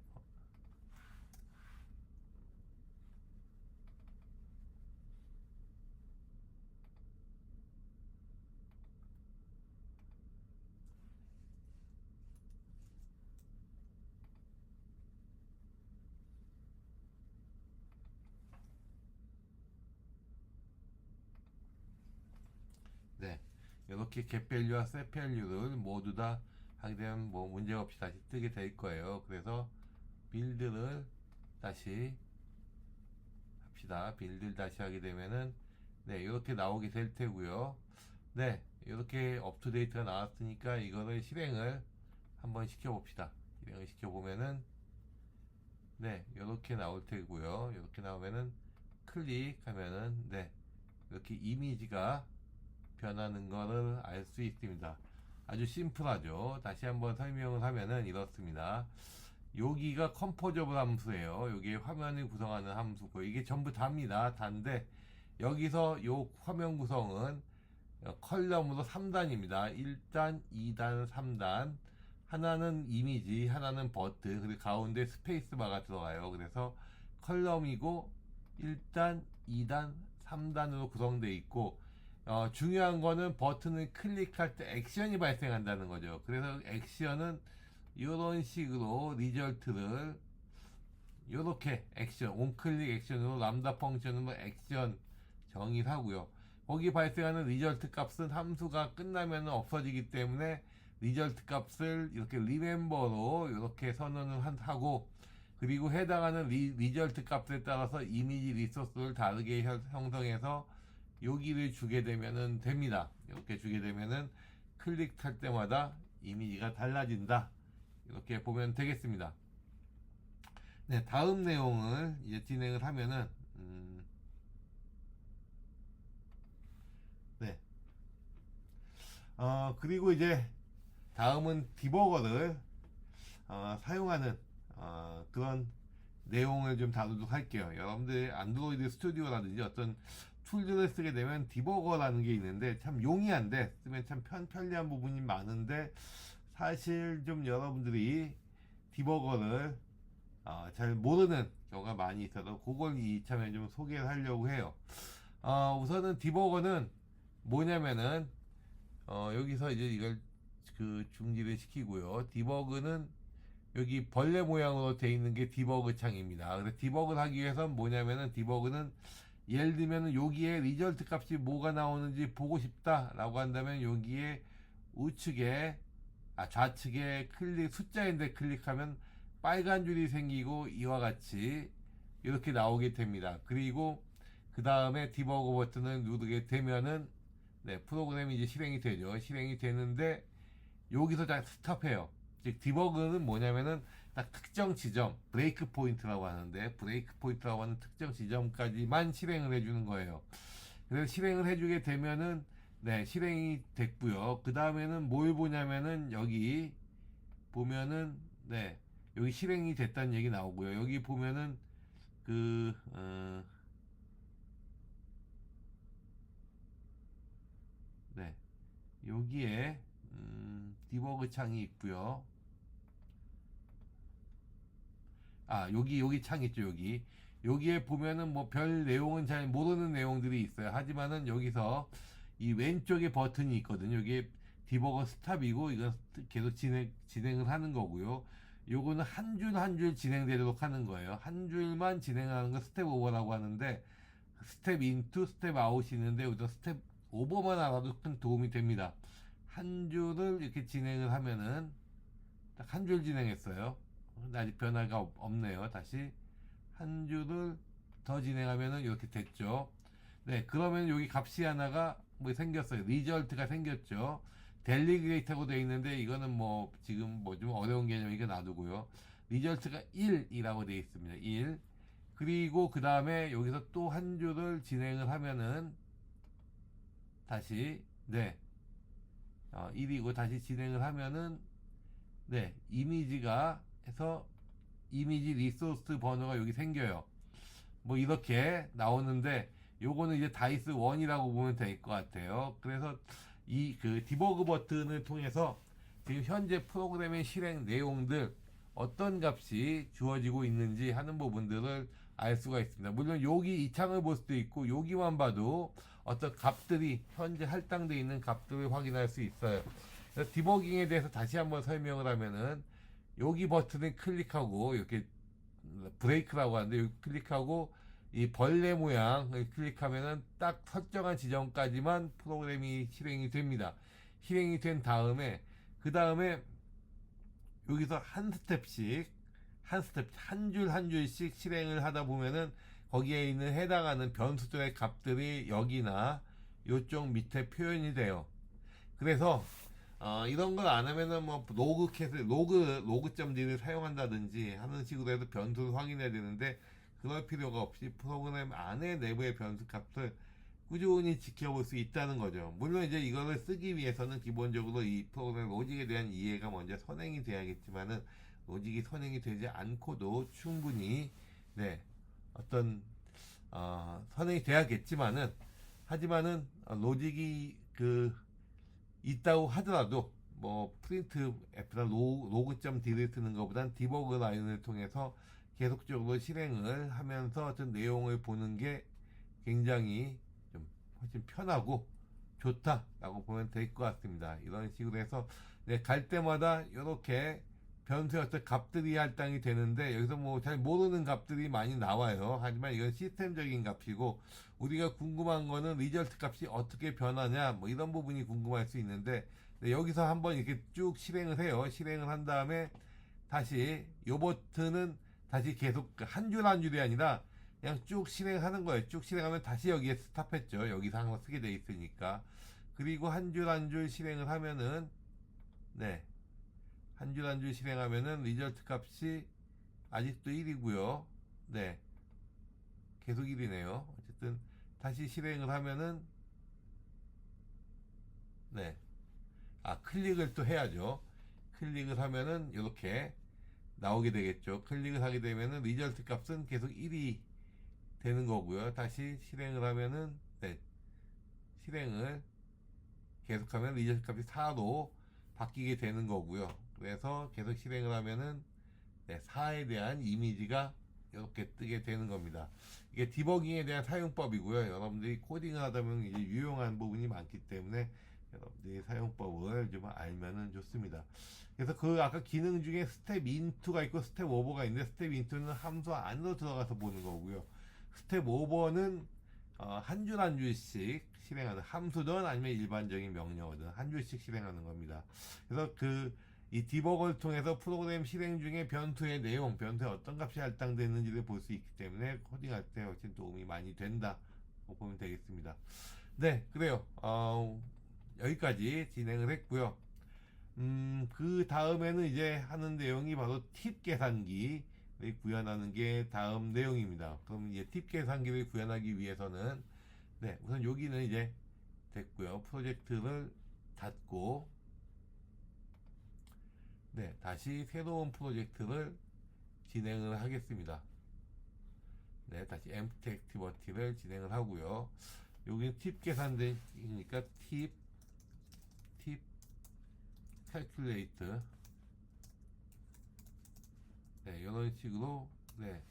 네, 이렇게 get value와 set value를 모두 다 하게 되면 뭐 문제 없이 다시 뜨게 될 거예요. 그래서 빌드를 다시 합시다. 빌드를 다시 하게 되면은 네, 이렇게 나오게 될 테고요. 네, 이렇게 업투데이트가 나왔으니까 이거를 실행을 한번 시켜봅시다. 실행을 시켜보면은 네, 이렇게 나올 테고요. 이렇게 나오면은 클릭하면은 네, 이렇게 이미지가 변하는 거를 알 수 있습니다. 아주 심플하죠. 다시 한번 설명을 하면은 이렇습니다. 여기가 컴포저블 함수예요. 여기 화면을 구성하는 함수고 이게 전부 답니다. 단데 여기서 요 화면 구성은 컬럼으로 3단입니다. 1단, 2단, 3단. 하나는 이미지, 하나는 버튼, 그리고 가운데 스페이스바가 들어가요. 그래서 컬럼이고 1단, 2단, 3단으로 구성되어 있고 중요한 거는 버튼을 클릭할 때 액션이 발생한다는 거죠. 그래서 액션은 이런 식으로 리절트를 이렇게 액션, 온클릭 액션으로 람다 펑션으로 액션 정의하고요. 거기 발생하는 리절트 값은 함수가 끝나면 없어지기 때문에 리절트 값을 이렇게 리멤버로 이렇게 선언을 하고 그리고 해당하는 리절트 값에 따라서 이미지 리소스를 다르게 형성해서 여기를 주게 되면은 됩니다. 이렇게 주게 되면은 클릭할 때마다 이미지가 달라진다. 이렇게 보면 되겠습니다. 네, 다음 내용을 이제 진행을 하면은 네. 그리고 이제 다음은 디버거를 사용하는 그런 내용을 좀 다루도록 할게요. 여러분들 안드로이드 스튜디오라든지 어떤 툴들을 쓰게 되면 디버거라는 게 있는데 참 용이한데 쓰면 참 편리한 부분이 많은데 사실 좀 여러분들이 디버거를 잘 모르는 경우가 많이 있어서 그걸 이참에 좀 소개를 하려고 해요. 우선은 디버거는 뭐냐면은 여기서 이제 이걸 그 중지를 시키고요. 디버그는 여기 벌레 모양으로 되어 있는 게 디버그 창입니다. 그래서 디버그를 하기 위해서는 뭐냐면은 디버그는 예를 들면은 여기에 리절트 값이 뭐가 나오는지 보고 싶다라고 한다면 여기에 우측에 좌측에 숫자인데 클릭하면 빨간 줄이 생기고 이와 같이 이렇게 나오게 됩니다. 그리고 그 다음에 디버그 버튼을 누르게 되면은 네, 프로그램이 이제 실행이 되죠. 실행이 되는데 여기서 딱 스탑해요. 즉 디버그는 뭐냐면은 딱 특정 지점, 브레이크 포인트라고 하는데 브레이크 포인트라고 하는 특정 지점까지만 실행을 해주는 거예요. 그래서 실행을 해주게 되면은 네, 실행이 됐고요. 그 다음에는 뭘 보냐면은 여기 보면은 네, 여기 실행이 됐다는 얘기 나오고요. 여기 보면은 그 네, 여기에 디버그 창이 있고요. 여기 창 있죠, 여기. 여기에 보면은 뭐 별 내용은 잘 모르는 내용들이 있어요. 하지만은 여기서 이 왼쪽에 버튼이 있거든요. 이게 디버거 스탑이고, 이건 계속 진행을 하는 거고요. 요거는 한 줄 한 줄 진행되도록 하는 거예요. 한 줄만 진행하는 거 스텝 오버라고 하는데, 스텝 인투, 스텝 아웃이 있는데, 우선 스텝 오버만 알아도 큰 도움이 됩니다. 한 줄을 이렇게 진행을 하면은, 딱 한 줄 진행했어요. 아직 변화가 없네요. 다시 한 줄을 더 진행하면은 이렇게 됐죠. 네, 그러면 여기 값이 하나가 뭐 생겼어요. 리절트가 생겼죠. 델리그레이터고 되어 있는데 이거는 뭐 지금 뭐 좀 어려운 개념이니까 놔두고요. 리절트가 1이라고 되어 있습니다. 1. 그리고 그 다음에 여기서 또 한 줄을 진행을 하면은 다시 네, 1이고 다시 진행을 하면은 네, 이미지가 해서 이미지 리소스 번호가 여기 생겨요. 뭐 이렇게 나오는데 요거는 이제 다이스 1이라고 보면 될 것 같아요. 그래서 이 그 디버그 버튼을 통해서 지금 현재 프로그램의 실행 내용들 어떤 값이 주어지고 있는지 하는 부분들을 알 수가 있습니다. 물론 여기 이 창을 볼 수도 있고 여기만 봐도 어떤 값들이 현재 할당되어 있는 값들을 확인할 수 있어요. 그래서 디버깅에 대해서 다시 한번 설명을 하면은 여기 버튼을 클릭하고 이렇게 브레이크라고 하는데 여기 클릭하고 이 벌레 모양을 클릭하면은 딱 설정한 지점까지만 프로그램이 실행이 됩니다. 실행이 된 다음에 그 다음에 여기서 한 스텝씩 한 줄 한 줄씩 실행을 하다 보면은 거기에 있는 해당하는 변수들의 값들이 여기나 요쪽 밑에 표현이 돼요. 그래서 이런 걸 안 하면은 뭐 로그점들을 사용한다든지 하는 식으로 해서 변수를 확인해야 되는데 그럴 필요가 없이 프로그램 안에 내부의 변수 값을 꾸준히 지켜볼 수 있다는 거죠. 물론 이제 이거를 쓰기 위해서는 기본적으로 이 프로그램 로직에 대한 이해가 먼저 선행이 돼야겠지만은 로직이 선행이 되지 않고도 충분히 네 어떤 선행이 돼야겠지만은 하지만은 로직이 있다고 하더라도 뭐 프린트 F나 로그점 D를 쓰는 것보단 디버그 라인을 통해서 계속적으로 실행을 하면서 어떤 내용을 보는 게 굉장히 좀 훨씬 편하고 좋다라고 보면 될 것 같습니다. 이런 식으로 해서 네, 갈 때마다 이렇게 변수의 어떤 값들이 할당이 되는데 여기서 뭐 잘 모르는 값들이 많이 나와요. 하지만 이건 시스템적인 값이고 우리가 궁금한 거는 리절트 값이 어떻게 변하냐 뭐 이런 부분이 궁금할 수 있는데 네, 여기서 한번 이렇게 쭉 실행을 해요. 실행을 한 다음에 다시 요 버튼은 다시 계속 한 줄 한 줄이 아니라 그냥 쭉 실행하는 거예요. 쭉 실행하면 다시 여기에 스탑했죠. 여기서 항상 쓰게 돼 있으니까. 그리고 한 줄 한 줄 실행을 하면은 네. 한 줄 한 줄 실행하면은 리절트 값이 아직도 1이고요. 네. 계속 1이네요. 어쨌든 다시 실행을 하면은 네. 클릭을 또 해야죠. 클릭을 하면은 이렇게 나오게 되겠죠. 클릭을 하게 되면은 리절트 값은 계속 1이 되는 거고요. 다시 실행을 하면은 네. 실행을 계속하면 리절트 값이 4로 바뀌게 되는 거고요. 그래서 계속 실행을 하면은 네, 4에 대한 이미지가 이렇게 뜨게 되는 겁니다. 이게 디버깅에 대한 사용법이고요. 여러분들이 코딩을 하다 보면 이제 유용한 부분이 많기 때문에 여러분들이 사용법을 좀 알면은 좋습니다. 그래서 아까 기능 중에 스텝 인투가 있고 스텝 오버가 있는데 스텝 인투는 함수 안으로 들어가서 보는 거고요. 스텝 오버는 한 줄 한 줄씩 실행하는 함수든 아니면 일반적인 명령어든 한 줄씩 실행하는 겁니다. 그래서 이 디버거를 통해서 프로그램 실행 중에 변수의 내용, 변수에 어떤 값이 할당되는지를 볼 수 있기 때문에 코딩할 때 훨씬 도움이 많이 된다고 보면 되겠습니다. 네, 그래요. 여기까지 진행을 했고요. 그 다음에는 이제 하는 내용이 바로 팁 계산기를 구현하는 게 다음 내용입니다. 그럼 이제 팁 계산기를 구현하기 위해서는 네, 우선 여기는 이제 됐고요. 프로젝트를 닫고 네, 다시 새로운 프로젝트를 진행을 하겠습니다. 네, 다시 empty activity를 진행을 하고요. 여기는 팁 계산대니까 팁 calculate 네, 이런 식으로 네,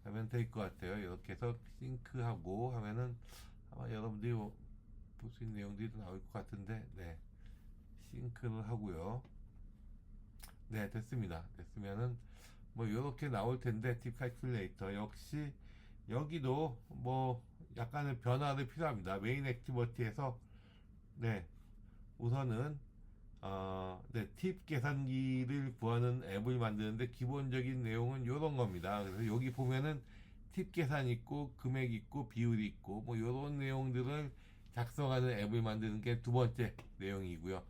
하면 될 것 같아요. 이렇게 해서 싱크하고 하면은 아마 여러분들이 볼 수 있는 내용들이 나올 것 같은데 네, 싱크를 하고요. 네, 됐습니다. 됐으면은 뭐 이렇게 나올 텐데 팁 칼큘레이터 역시 여기도 뭐 약간의 변화도 필요합니다. 메인 액티비티에서 네, 우선은 네, 팁 계산기를 구하는 앱을 만드는데 기본적인 내용은 이런 겁니다. 그래서 여기 보면은 팁 계산 있고 금액 있고 비율 있고 뭐 이런 내용들을 작성하는 앱을 만드는 게 두 번째 내용이고요.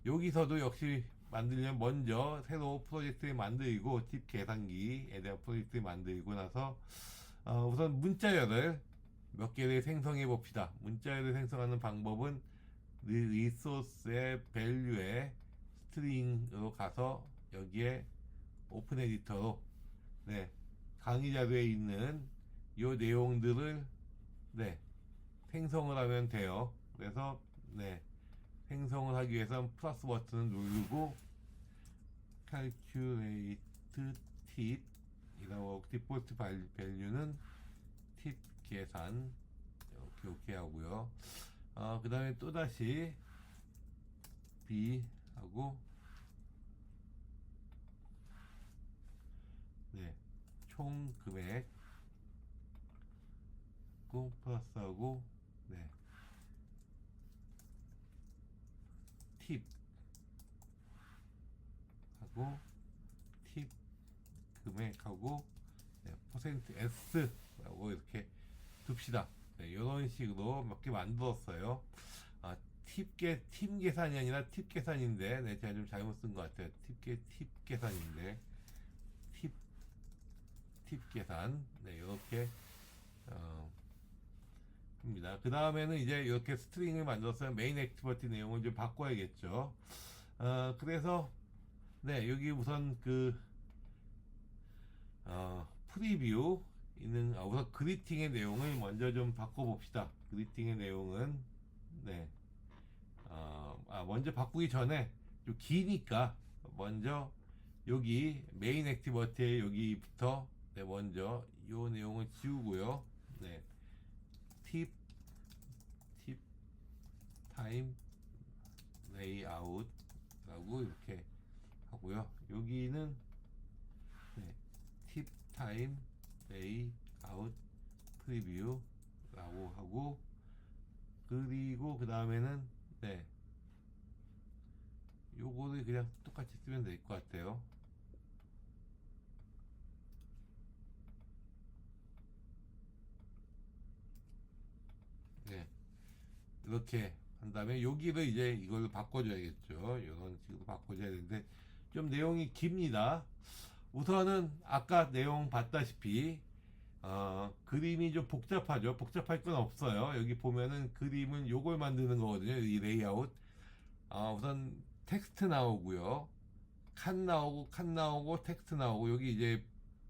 여기서도 역시 만들려면 먼저 새로 프로젝트를 만들고 팁 계산기에 대한 프로젝트를 만들고 나서 우선 문자열을 몇 개를 생성해 봅시다. 문자열을 생성하는 방법은 리소스의 밸류에 스트링으로 가서 여기에 오픈 에디터로 네, 강의 자료에 있는 이 내용들을 네, 생성을 하면 돼요. 그래서 네, 행성을 하기 위해서는 플러스 버튼을 누르고 calculate tip 이라고 디폴트 밸류는 팁 계산 이렇게 오케이 하고요. 그 다음에 또다시 B 하고 네, 총 금액 플러스하고 네, 팁 하고 팁 금액하고 네, 퍼센트 S라고 이렇게 둡시다. 네, 이런 식으로 몇 개 만들었어요. 팀 계산이 아니라 팁 계산인데, 네, 제가 좀 잘못 쓴 것 같아요. 팁 계산인데, 팁 계산. 네, 이렇게, 합니다. 그 다음에는 이제 이렇게 스트링을 만들었어요. 메인 액티비티 내용을 좀 바꿔야겠죠. 그래서, 네, 여기 우선 프리뷰 있는, 우선 그리팅의 내용을 먼저 좀 바꿔봅시다. 그리팅의 내용은, 네. 먼저 바꾸기 전에 좀 기니까 먼저 여기 메인 액티비티에 여기부터 네, 먼저 이 내용을 지우고요. 네, 팁 타임 레이아웃라고 이렇게 하고요. 여기는 네, 팁 타임 레이아웃 프리뷰라고 하고 그리고 그 다음에는 네. 요거를 그냥 똑같이 쓰면 될 것 같아요. 네. 이렇게 한 다음에 여기를 이제 이걸로 바꿔줘야겠죠. 이런 식으로 바꿔줘야 되는데 좀 내용이 깁니다. 우선은 아까 내용 봤다시피 그림이 좀 복잡하죠. 복잡할 건 없어요. 여기 보면은 그림은 요걸 만드는 거거든요. 이 레이아웃. 우선 텍스트 나오고요. 칸 나오고 텍스트 나오고 여기 이제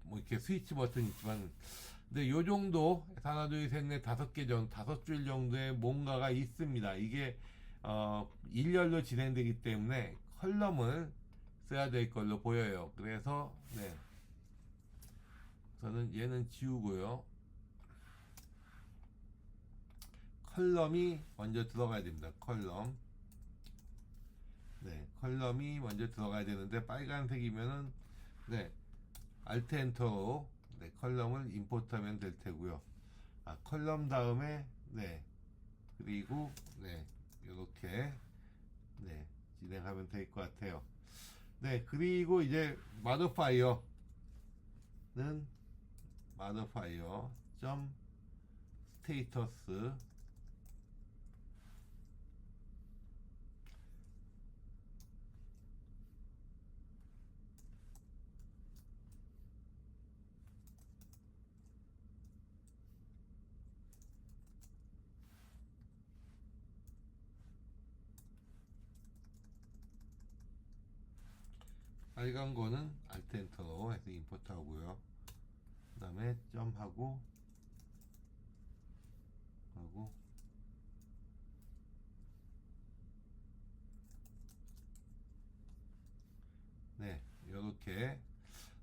뭐 이렇게 스위치 버튼 있지만 근데 요 정도 하나 둘셋넷 다섯 줄 정도의 뭔가가 있습니다. 이게 일렬로 진행되기 때문에 컬럼을 써야 될 걸로 보여요. 그래서 네 저는 얘는 지우고요. 컬럼이 먼저 들어가야 됩니다. 컬럼이 먼저 들어가야 되는데 빨간색이면은 네 알트 엔터로 네, 컬럼을 임포트하면 될 테고요. 컬럼 다음에 네 그리고 네 이렇게 네 진행하면 될 것 같아요. 네 그리고 이제 마더파이어는 마더파이어 점 스테이터스 빨간 거는 알트 엔터로 해서 임포트 하고요. 그 다음에 점하고 네 이렇게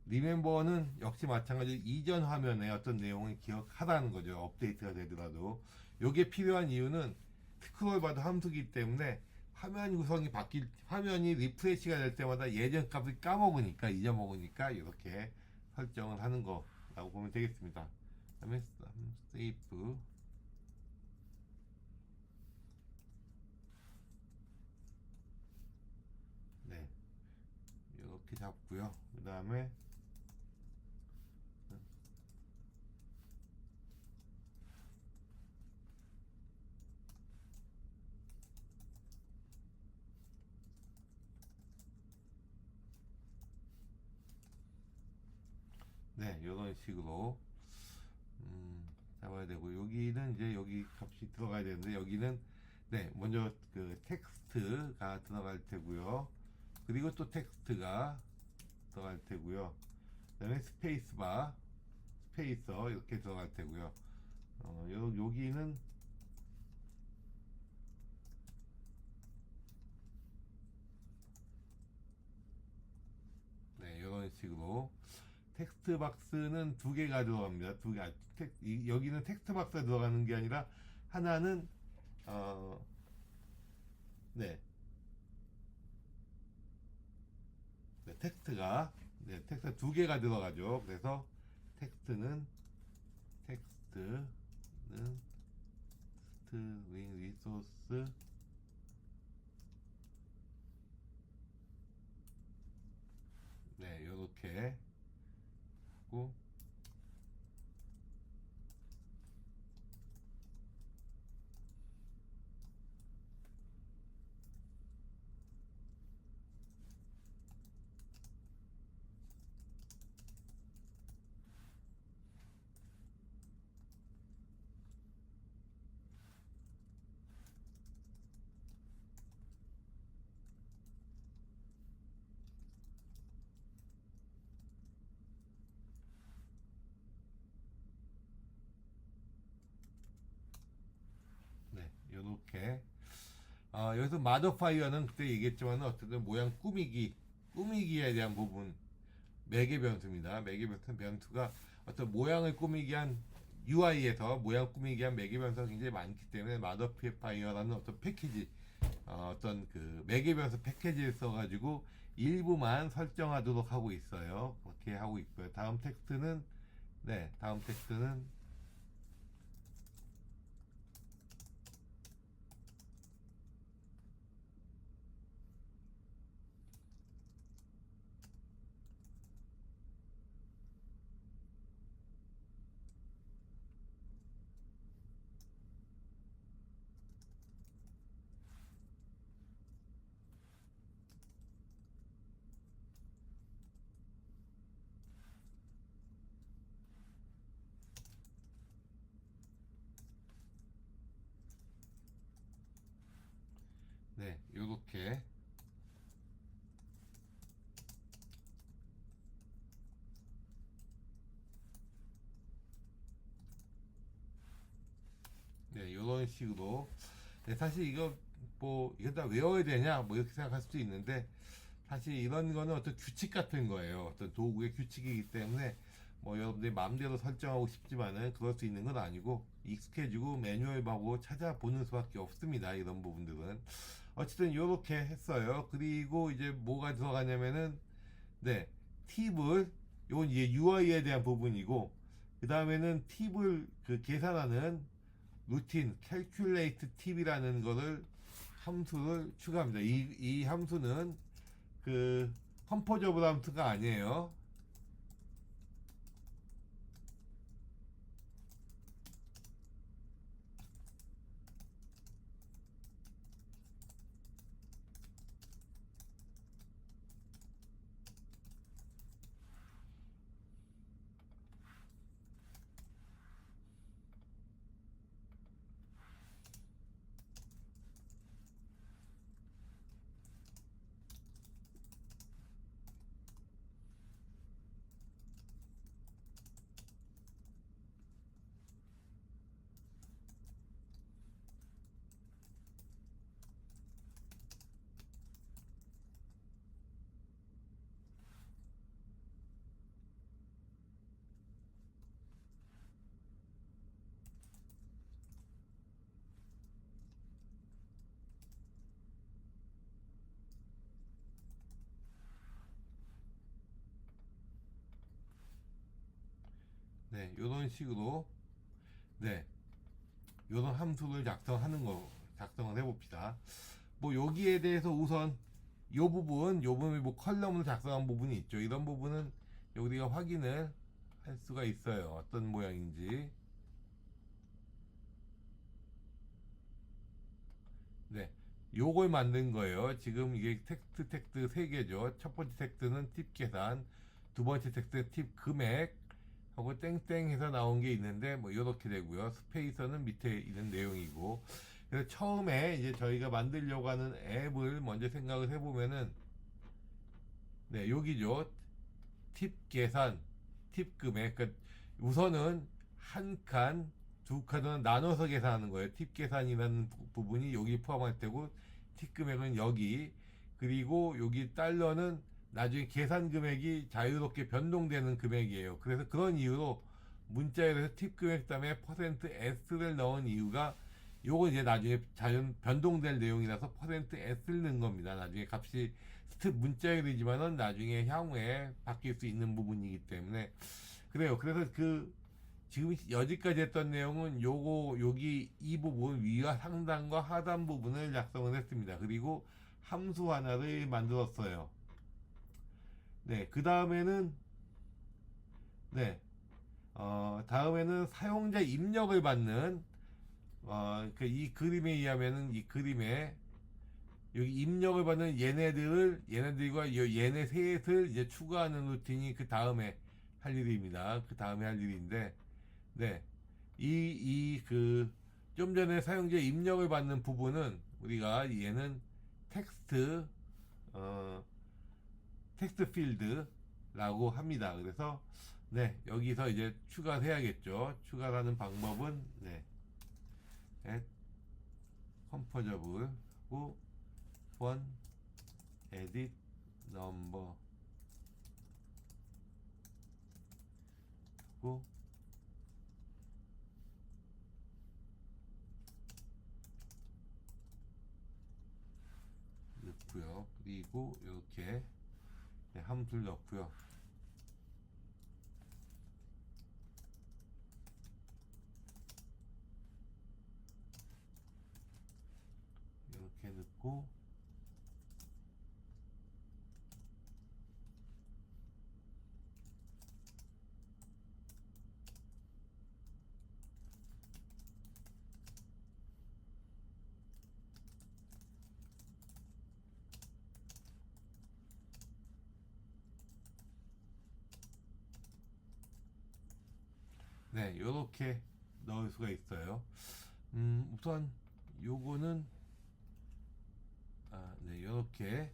리멤버는 역시 마찬가지로 이전 화면에 어떤 내용을 기억하라는 거죠. 업데이트가 되더라도 이게 필요한 이유는 스크롤 바도 함수기 때문에 화면이 리프레시가 될 때마다 예전 값을 까먹으니까 잊어먹으니까 이렇게 설정을 하는 거라고 보면 되겠습니다. 그다음에 세이프 네 이렇게 잡고요. 그 다음에 네 이런 식으로 잡아야 되고 여기는 이제 여기 값이 들어가야 되는데 여기는 네 먼저 그 텍스트가 들어갈 테고요. 그리고 또 텍스트가 들어갈 테고요. 그다음에 스페이서 이렇게 들어갈 테고요. 여기는 이런 식으로 텍스트 박스는 두 개가 들어갑니다. 두 개. 여기는 텍스트 박스가 들어가는 게 아니라 하나는 어, 네, 텍스트가 텍스트 두 개가 들어가죠. 그래서 텍스트는 스트링 리소스 요렇게 하고 요렇게 여기서 마더파이어는 그때 얘기했지만 어쨌든 모양 꾸미기에 대한 부분 매개 변수입니다. 매개 변수가 어떤 모양을 꾸미기 위한 UI에서 모양 꾸미기 위한 매개 변수가 굉장히 많기 때문에 마더파이어라는 어떤 패키지 어떤 그 매개 변수 패키지를 써가지고 일부만 설정하도록 하고 있어요. 그렇게 하고 있고요. 다음 텍스트는 요렇게 요런 식으로 사실 이거 뭐 이거 다 외워야 되냐 뭐 이렇게 생각할 수도 있는데 사실 이런 거는 어떤 규칙 같은 거예요. 어떤 도구의 규칙이기 때문에 뭐 여러분들이 마음대로 설정하고 싶지만은 그럴 수 있는 건 아니고 익숙해지고 매뉴얼 보고 찾아보는 수밖에 없습니다. 이런 부분들은 어쨌든 이렇게 했어요. 그리고 이제 뭐가 들어가냐면은 팁을 이건 이제 UI에 대한 부분이고 그 다음에는 팁을 그 계산하는 루틴 calculate 팁이라는 거를 함수를 추가합니다. 이 함수는 그 컴포저블 함수가 아니에요. 이런 식으로 이런 함수를 작성을 해봅시다. 뭐 여기에 대해서 우선 요 부분이 뭐 컬럼으로 작성한 부분이 있죠. 이런 부분은 우리가 확인을 할 수가 있어요. 어떤 모양인지. 요걸 만든 거예요. 지금 이게 텍스트 세 개죠. 첫 번째 텍스트는 팁 계산, 두 번째 텍스트 팁 금액, 하고 땡땡 해서 나온 게 있는데 뭐 이렇게 되고요. 스페이서는 밑에 있는 내용이고. 그래서 처음에 이제 저희가 만들려고 하는 앱을 먼저 생각을 해보면은 여기죠. 팁 계산, 팁 금액. 그러니까 우선은 한 칸, 두 칸은 나눠서 계산하는 거예요. 팁 계산이라는 부분이 여기 포함할 테고 팁 금액은 여기, 그리고 여기 달러는 나중에 계산 금액이 자유롭게 변동되는 금액이에요. 그래서 그런 이유로 문자열에서 팁 금액 다음에 퍼센트 S를 넣은 이유가 요거 이제 나중에 자연 변동될 내용이라서 퍼센트 S를 넣은 겁니다. 나중에 값이 문자열이지만은 나중에 향후에 바뀔 수 있는 부분이기 때문에 그래요. 그래서 그 지금 여기까지 했던 내용은 요거 여기 이 부분 위와 상단과 하단 부분을 작성을 했습니다. 그리고 함수 하나를 만들었어요. 네, 그 다음에는 네, 다음에는 사용자 입력을 받는 그 이 그림에 의하면은 이 그림에 여기 입력을 받는 얘네들과 얘네 셋을 이제 추가하는 루틴이 그 다음에 할 일입니다. 그 다음에 할 일인데, 네, 좀 전에 사용자 입력을 받는 부분은 우리가 얘는 텍스트 어, 텍스트 필드라고 합니다. 그래서 네, 여기서 이제 추가를 해야겠죠. 추가하는 방법은 네, 컴포저블 하고 원 에딧 넘버 하고 넣고요. 그리고 이렇게 네, 함수를 넣고요. 이렇게 넣고 네, 이렇게 넣을 수가 있어요. 우선 요거는 네, 이렇게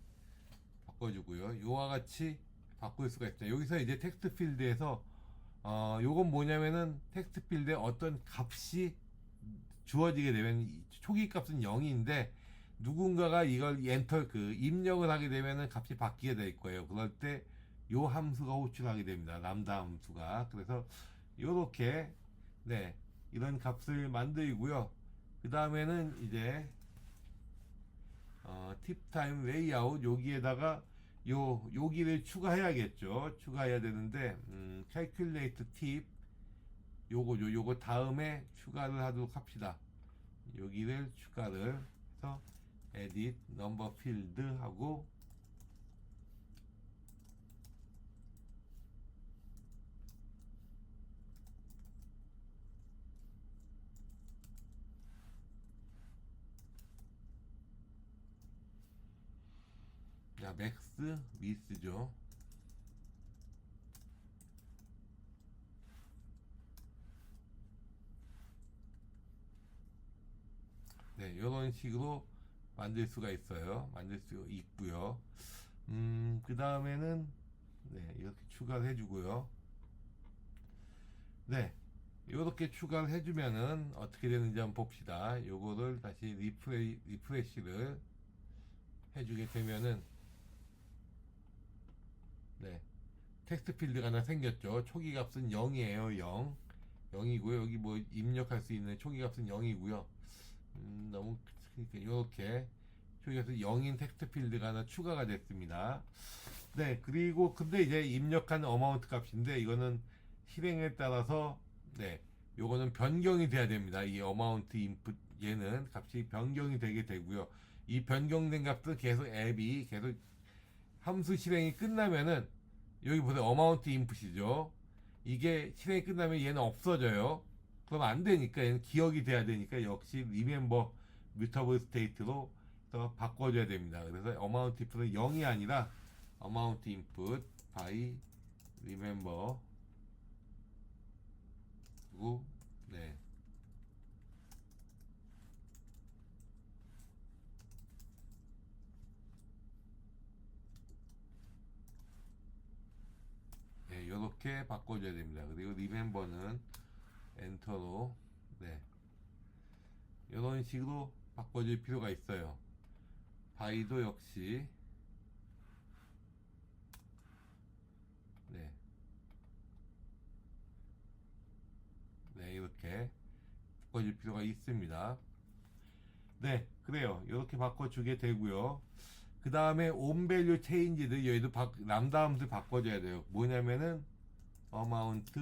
바꿔주고요. 요와 같이 바꿀 수가 있죠. 여기서 이제 텍스트 필드에서 요건 뭐냐면은 텍스트 필드에 어떤 값이 주어지게 되면 초기 값은 0인데 누군가가 이걸 엔터 입력을 하게 되면은 값이 바뀌게 될 거예요. 그럴 때 요 함수가 호출하게 됩니다. 람다 함수가. 그래서 요렇게 네, 이런 값을 만들고요. 그 다음에는 이제 팁 타임 레이아웃 여기에다가 여기를 추가해야겠죠. 추가해야 되는데 calculate 팁 요거 다음에 추가를 하도록 합시다. 여기를 추가를 해서 edit number field 하고 자 max width죠. 네, 이런 식으로 만들 수가 있어요. 만들 수 있고요. 그 다음에는 네, 이렇게 추가를 해주고요. 네, 이렇게 추가를 해주면은 어떻게 되는지 한번 봅시다. 요거를 다시 리프레시를 해주게 되면은 네, 텍스트 필드가 하나 생겼죠. 초기 값은 0이에요. 0. 0이고요. 여기 뭐 입력할 수 있는 초기 값은 0이고요. 너무 이렇게 초기 값은 0인 텍스트 필드가 하나 추가가 됐습니다. 네, 그리고 근데 이제 입력한 어마운트 값인데 이거는 실행에 따라서 네, 요거는 변경이 돼야 됩니다. 이 어마운트 인풋 얘는 값이 변경이 되게 되고요. 이 변경된 값도 계속 앱이 계속 함수 실행이 끝나면은 여기 보세요. 어마운트 인풋이죠. 이게 실행이 끝나면 얘는 없어져요. 그럼 안 되니까 얘는 기억이 돼야 되니까 역시 remember mutable state로 바꿔줘야 됩니다. 그래서 어마운트 인풋은 0이 아니라 amount input by remember 그리고 네, 네 이렇게 바꿔줘야 됩니다. 그리고 remember는 엔터로 네 이런 식으로 바꿔줄 필요가 있어요. by도 역시 바꿔줄 필요가 있습니다. 네, 그래요. 이렇게 바꿔주게 되고요. 그 다음에 onValue change도 여기도 람다 함수 바꿔줘야 돼요. 뭐냐면은 amount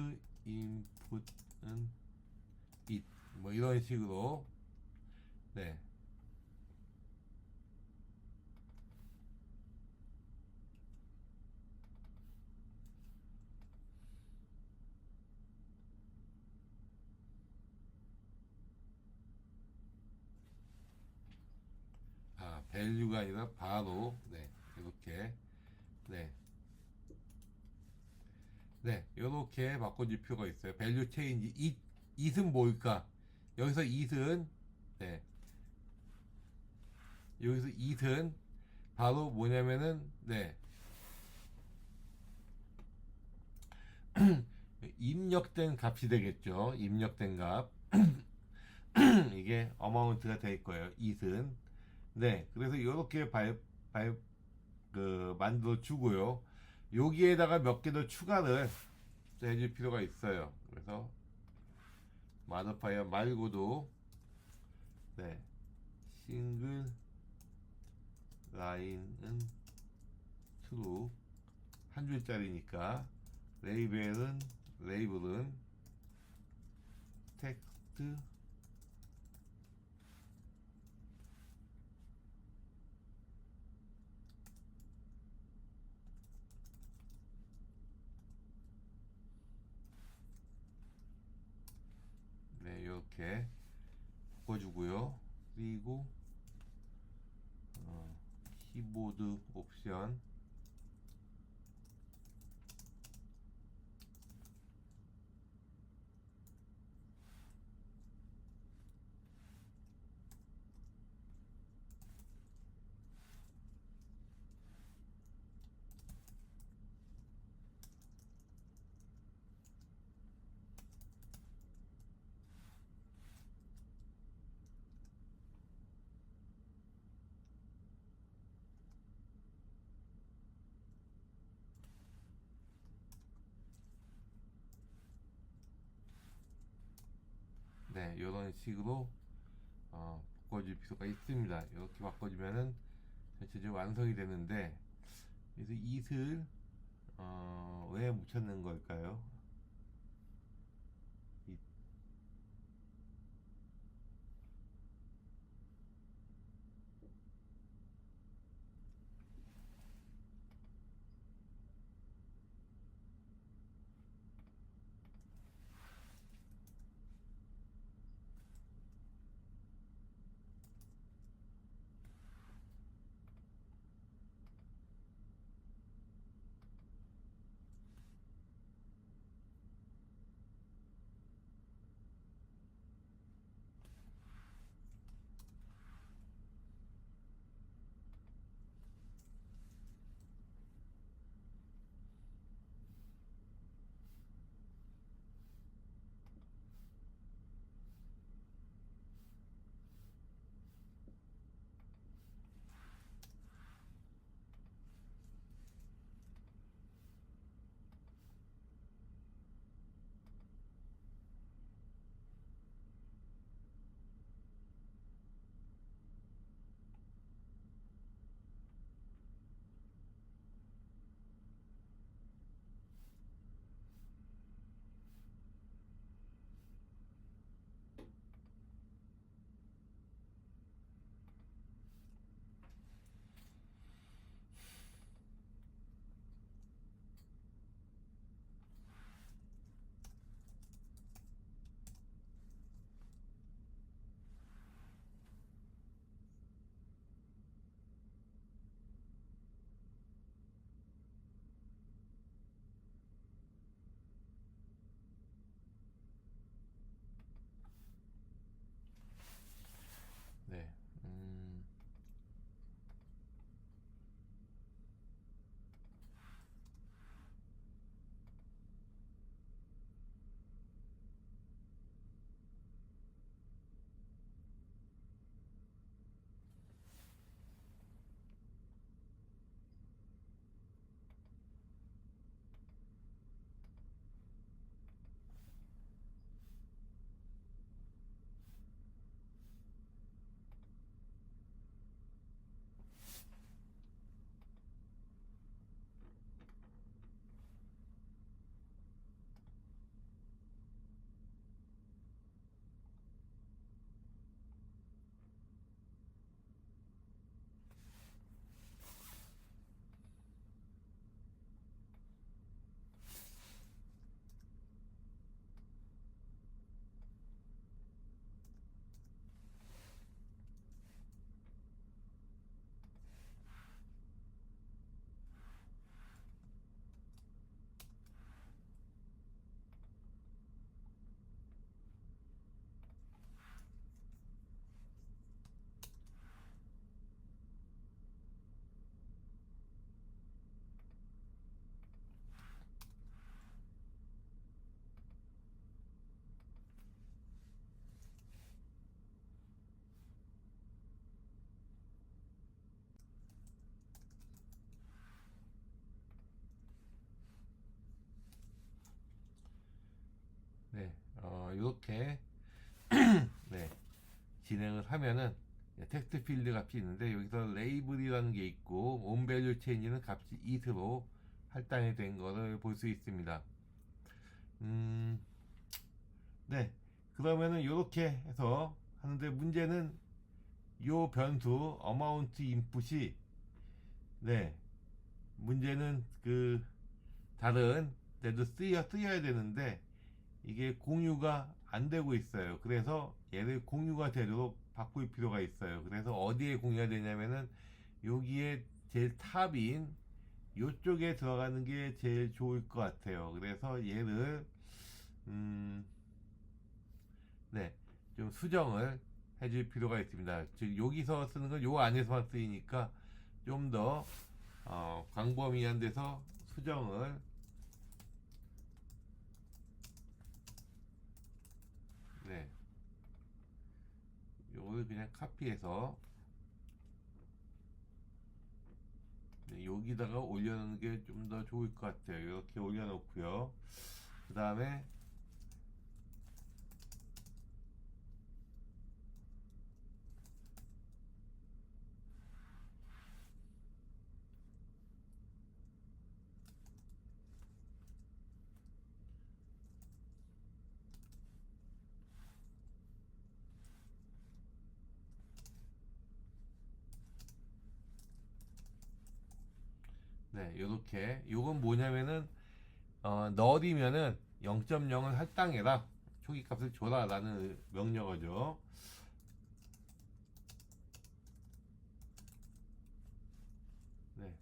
input은 it 뭐 이런 식으로. 네. 아, value가 아니라 바로 네, 이렇게 네, 네, 이렇게 바꿔줄 필요가 있어요. value change it은 뭘까? 여기서 it은 네, 여기서 it은 바로 뭐냐면은 네, 입력된 값이 되겠죠. 입력된 값. 이게 amount가 될 거예요. it은 네, 그래서 이렇게 만들어 주고요. 여기에다가 몇 개 더 추가를 해줄 필요가 있어요. 그래서 modifier 말고도 네, 싱글 라인은 true 한 줄짜리니까 레이블은 텍스트 네, 이렇게 바꿔주고요. 그리고 키보드 옵션 네, 이런 식으로 바꿔줄 필요가 있습니다. 이렇게 바꿔주면은 전체적으로 완성이 되는데, 그래서 it을 왜 묻혔는 걸까요? it. 이렇게 네, 진행을 하면은 텍스트 필드 값이 있는데 여기서 레이블이라는 게 있고 온밸류 체인지는 값이 it로 할당이 된 거를 볼 수 있습니다. 네, 그러면은 이렇게 해서 하는데 문제는 요 변수 amount input이 네, 문제는 그 다른 데도 쓰여야 되는데 이게 공유가 안 되고 있어요. 그래서 얘를 공유가 되도록 바꿀 필요가 있어요. 그래서 어디에 공유가 되냐면은 여기에 제일 탑인 요쪽에 들어가는 게 제일 좋을 것 같아요. 그래서 얘를 네, 좀 수정을 해줄 필요가 있습니다. 즉 여기서 쓰는 건 요 안에서만 쓰이니까 좀 더 광범위한 데서 수정을 네, 요걸 그냥 카피해서 네, 여기다가 올려놓는 게 좀 더 좋을 것 같아요. 이렇게 올려놓고요. 그 다음에 네, 요렇게 요건 뭐냐면은 널이면은 0.0을 할당해라, 초기 값을 줘라 라는 명령어죠. 네,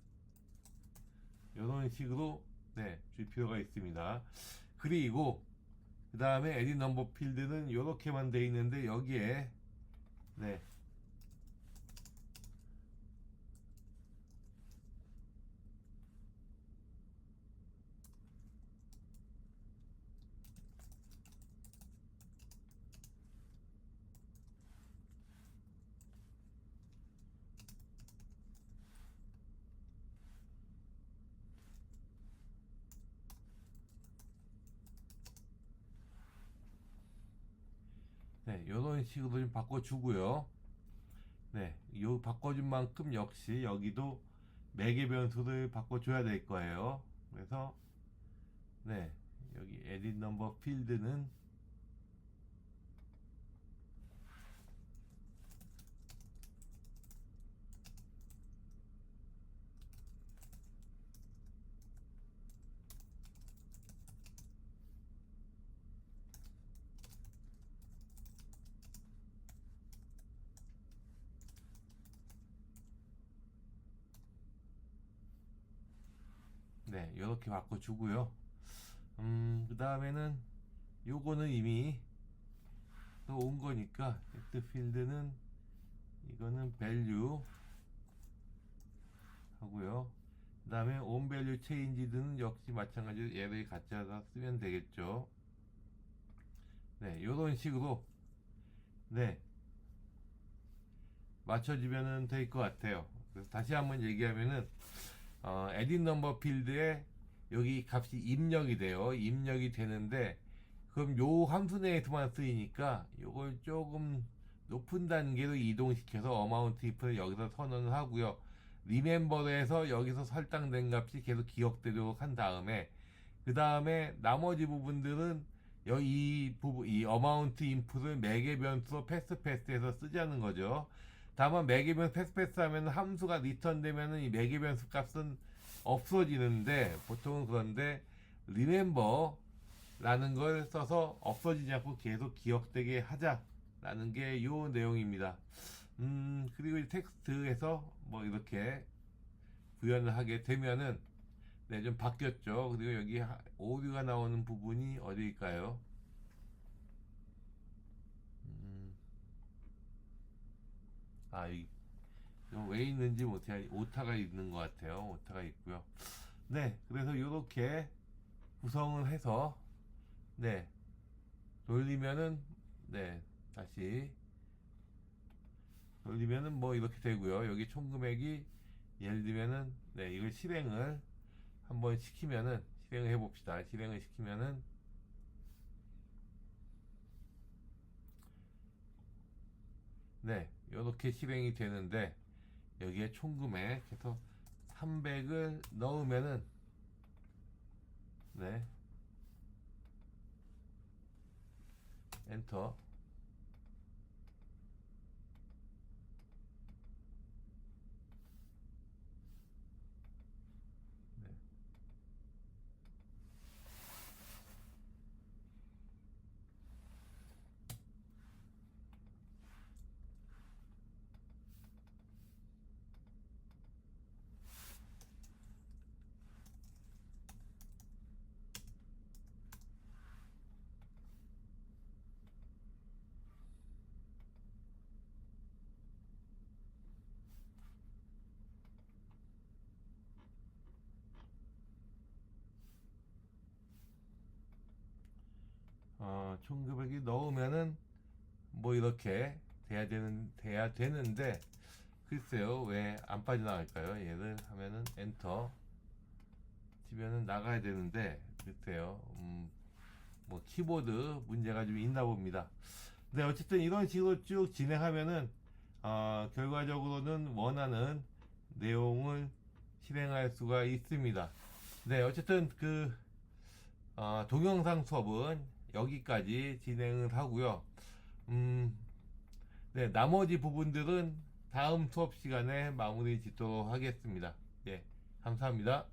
이런 식으로 네, 줄 필요가 있습니다. 그리고 그 다음에 edit number 필드는 이렇게만 돼 있는데 여기에 네, 네, 이런 식으로 좀 바꿔주고요. 네, 요 바꿔준 만큼 역시 여기도 매개 변수를 바꿔줘야 될 거예요. 그래서 네, 여기 edit number 필드는 네, 이렇게 바꿔주고요. 그 다음에는 요거는 이미 또 온 거니까 텍스트 필드는 이거는 value 하고요. 그 다음에 on value change는 역시 마찬가지로 얘를 갖다가 쓰면 되겠죠. 네, 요런 식으로 네, 맞춰지면 될 것 같아요. 그래서 다시 한번 얘기하면은 edit number 필드에 여기 값이 입력이 돼요. 입력이 되는데 그럼 요 함수 내에서만 쓰이니까 요걸 조금 높은 단계로 이동시켜서 amount if를 여기서 선언을 하고요. remember에서 여기서 설정된 값이 계속 기억되도록 한 다음에 그 다음에 나머지 부분들은 이 부분, 이 amount input을 매개 변수로 패스해서 쓰자는 거죠. 다만 매개 변수 패스 하면 함수가 리턴 되면은 이 매개 변수 값은 없어지는데 보통은 그런데 remember 라는 걸 써서 없어지지 않고 계속 기억되게 하자라는 게 요 내용입니다. 그리고 이 텍스트에서 뭐 이렇게 구현을 하게 되면은 네, 좀 바뀌었죠. 그리고 여기 오류가 나오는 부분이 어디일까요? 음, 아, 왜 있는지 못해 오타가 있는 것 같아요. 오타가 있고요. 네, 그래서 이렇게 구성을 해서 네, 돌리면은 네, 다시 돌리면은 뭐 이렇게 되고요. 여기 총 금액이 예를 들면은 네, 이걸 실행을 한번 시키면은 실행을 해봅시다. 실행을 시키면은 네, 이렇게 실행이 되는데 여기에 총 금액해서 300을 넣으면은 네, 엔터. 네. 총 금액이 넣으면은 뭐 이렇게 돼야 되는데 글쎄요 왜 안 빠져나갈까요? 얘를 하면은 엔터 치면은 나가야 되는데 글쎄요 뭐 키보드 문제가 좀 있나 봅니다. 네, 어쨌든 이런 식으로 쭉 진행하면은 결과적으로는 원하는 내용을 실행할 수가 있습니다. 네, 어쨌든 동영상 수업은 여기까지 진행을 하고요. 음, 네, 나머지 부분들은 다음 수업 시간에 마무리 짓도록 하겠습니다. 예, 감사합니다.